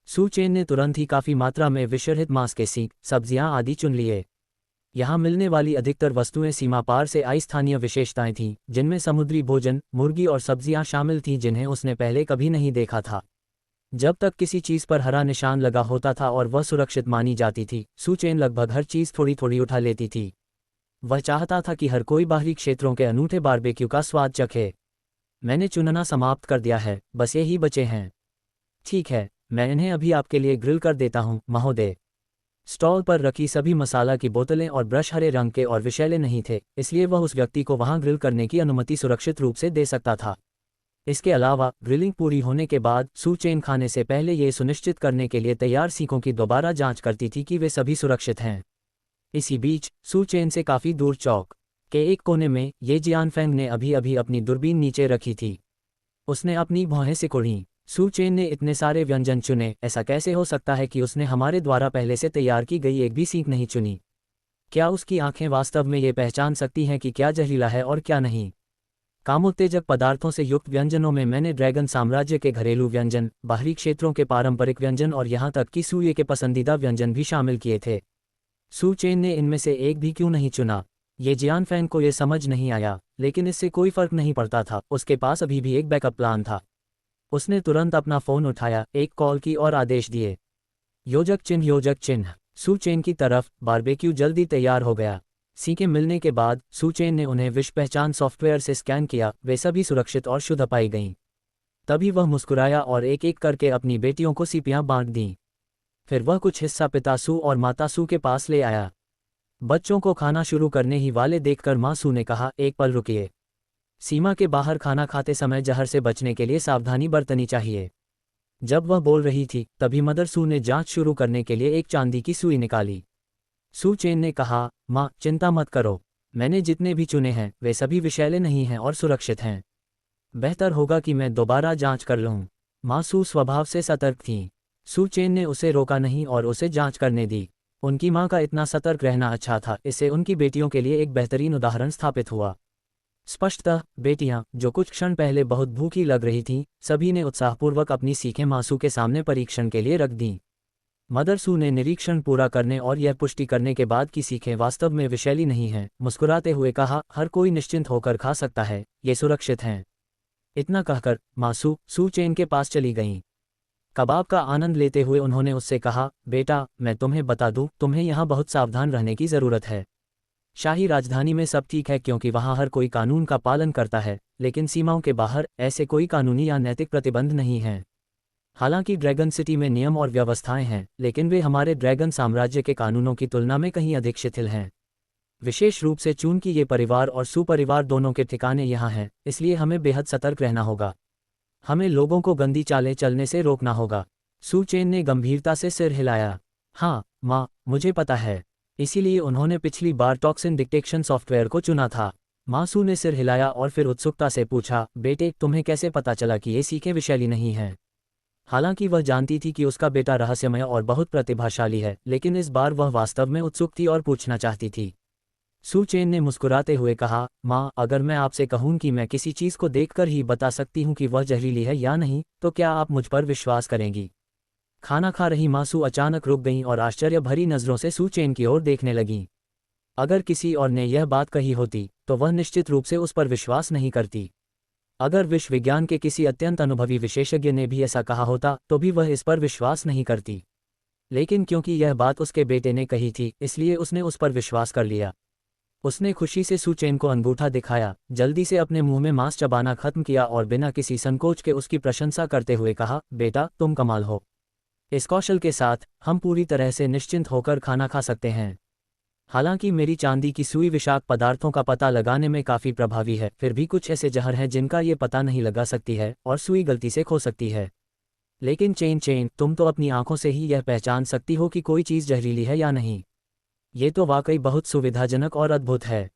सू चेन ने तुरंत ही काफ़ी मात्रा में विषरहित मांस के सीख, सब्जियां आदि चुन लिए। यहाँ मिलने वाली अधिकतर वस्तुएं सीमा पार से आई स्थानीय विशेषताएं थीं, जिनमें समुद्री भोजन, मुर्गी और सब्जियां शामिल थीं जिन्हें उसने पहले कभी नहीं देखा था। जब तक किसी चीज़ पर हरा निशान लगा होता था और वह सुरक्षित मानी जाती थी, सू चेन लगभग हर चीज़ थोड़ी थोड़ी उठा लेती थी। वह चाहता था कि हर कोई बाहरी क्षेत्रों के अनूठे बारबेक्यू का स्वाद चखे। मैंने चुनना समाप्त कर दिया है, बस यही बचे हैं। ठीक है, मैं इन्हें अभी आपके लिए ग्रिल कर देता हूं, महोदय। स्टॉल पर रखी सभी मसाला की बोतलें और ब्रश हरे रंग के और विषैले नहीं थे, इसलिए वह उस व्यक्ति को वहां ग्रिल करने की अनुमति सुरक्षित रूप से दे सकता था। इसके अलावा ग्रिलिंग पूरी होने के बाद सू चेन खाने से पहले ये सुनिश्चित करने के लिए तैयार सीखों की दोबारा जांच करती थी कि वे सभी सुरक्षित हैं। इसी बीच सू चेन से काफ़ी दूर चौक के एक कोने में ये जियानफेंग ने अभी अभी अपनी दूरबीन नीचे रखी थी। उसने अपनी भौहें सिकुड़ीं। सू चेन ने इतने सारे व्यंजन चुने, ऐसा कैसे हो सकता है कि उसने हमारे द्वारा पहले से तैयार की गई एक भी सीख नहीं चुनी? क्या उसकी आंखें वास्तव में ये पहचान सकती हैं कि क्या जहरीला है और क्या नहीं? कामोत्तेजक पदार्थों से युक्त व्यंजनों में मैंने ड्रैगन साम्राज्य के घरेलू व्यंजन, बाहरी क्षेत्रों के पारंपरिक व्यंजन और यहाँ तक कि सूये के पसंदीदा व्यंजन भी शामिल किए थे। सू चेन ने इनमें से एक भी क्यों नहीं चुना? ये जियानफेंग को ये समझ नहीं आया, लेकिन इससे कोई फर्क नहीं पड़ता था, उसके पास अभी भी एक बैकअप प्लान था। उसने तुरंत अपना फ़ोन उठाया, एक कॉल की और आदेश दिए। योजक चिन्ह, योजक चिन्ह। सू चेन की तरफ। बारबेक्यू जल्दी तैयार हो गया। सीखें मिलने के बाद सू चेन ने उन्हें विश्व पहचान सॉफ्टवेयर से स्कैन किया, वे सभी सुरक्षित और शुद्ध पाई गईं। तभी वह मुस्कुराया और एक एक करके अपनी बेटियों को सीपियां बांट दीं। फिर वह कुछ हिस्सा पिता सू और माता सू के पास ले आया। बच्चों को खाना शुरू करने ही वाले देखकर माँ सू ने कहा, एक पल रुकिए। सीमा के बाहर खाना खाते समय जहर से बचने के लिए सावधानी बरतनी चाहिए। जब वह बोल रही थी, तभी मदर सू ने जांच शुरू करने के लिए एक चांदी की सुई निकाली। सू चेन ने कहा, माँ चिंता मत करो, मैंने जितने भी चुने हैं वे सभी विषैले नहीं हैं और सुरक्षित हैं। बेहतर होगा कि मैं दोबारा जांच कर लूँ। माँ सू स्वभाव से सतर्क थीं। सू चेन ने उसे रोका नहीं और उसे जांच करने दी। उनकी माँ का इतना सतर्क रहना अच्छा था, इससे उनकी बेटियों के लिए एक बेहतरीन उदाहरण स्थापित हुआ। स्पष्टतः बेटियां, जो कुछ क्षण पहले बहुत भूखी लग रही थीं, सभी ने उत्साहपूर्वक अपनी सीखें मासू के सामने परीक्षण के लिए रख दीं। मदर सू ने निरीक्षण पूरा करने और यह पुष्टि करने के बाद कि सीखें वास्तव में विषैली नहीं हैं, मुस्कुराते हुए कहा, हर कोई निश्चिंत होकर खा सकता है, ये सुरक्षित हैं। इतना कहकर माँ सू चेन के पास चली गईं। कबाब का आनंद लेते हुए उन्होंने उससे कहा, बेटा मैं तुम्हें बता दूं, तुम्हें यहाँ बहुत सावधान रहने की ज़रूरत है। शाही राजधानी में सब ठीक है क्योंकि वहाँ हर कोई कानून का पालन करता है, लेकिन सीमाओं के बाहर ऐसे कोई कानूनी या नैतिक प्रतिबंध नहीं हैं। हालांकि ड्रैगन सिटी में नियम और व्यवस्थाएं हैं, लेकिन वे हमारे ड्रैगन साम्राज्य के कानूनों की तुलना में कहीं अधिक शिथिल हैं। विशेष रूप से चूंकि ये परिवार और सुपरिवार दोनों के ठिकाने यहाँ हैं, इसलिए हमें बेहद सतर्क रहना होगा। हमें लोगों को गंदी चालें चलने से रोकना होगा। सू चेन ने गंभीरता से सिर हिलाया। हाँ माँ, मुझे पता है, इसीलिए उन्होंने पिछली बार टॉक्सिन डिटेक्शन सॉफ्टवेयर को चुना था। माँ सू ने सिर हिलाया और फिर उत्सुकता से पूछा, बेटे तुम्हें कैसे पता चला कि ये सीखें विषैली नहीं हैं? हालांकि वह जानती थी कि उसका बेटा रहस्यमय और बहुत प्रतिभाशाली है, लेकिन इस बार वह वास्तव में उत्सुक थी और पूछना चाहती थी। सू चेन ने मुस्कुराते हुए कहा, माँ अगर मैं आपसे कहूँ कि मैं किसी चीज़ को देखकर ही बता सकती हूँ कि वह जहरीली है या नहीं, तो क्या आप मुझ पर विश्वास करेंगी? खाना खा रही माँ सू अचानक रुक गईं और आश्चर्य भरी नज़रों से सू चेन की ओर देखने लगीं। अगर किसी और ने यह बात कही होती तो वह निश्चित रूप से उस पर विश्वास नहीं करती। अगर विश्व विज्ञान के किसी अत्यंत अनुभवी विशेषज्ञ ने भी ऐसा कहा होता तो भी वह इस पर विश्वास नहीं करती। लेकिन क्योंकि यह बात उसके बेटे ने कही थी, इसलिए उसने उस पर विश्वास कर लिया। उसने खुशी से सू चेन को अंगूठा दिखाया, जल्दी से अपने मुंह में मांस चबाना खत्म किया और बिना किसी संकोच के उसकी प्रशंसा करते हुए कहा, बेटा तुम कमाल हो। इस कौशल के साथ हम पूरी तरह से निश्चिंत होकर खाना खा सकते हैं। हालांकि मेरी चांदी की सुई विषाक्त पदार्थों का पता लगाने में काफ़ी प्रभावी है, फिर भी कुछ ऐसे जहर हैं जिनका ये पता नहीं लगा सकती है और सुई गलती से खो सकती है। लेकिन चेन तुम तो अपनी आंखों से ही यह पहचान सकती हो कि कोई चीज़ जहरीली है या नहीं। ये तो वाकई बहुत सुविधाजनक और अद्भुत है।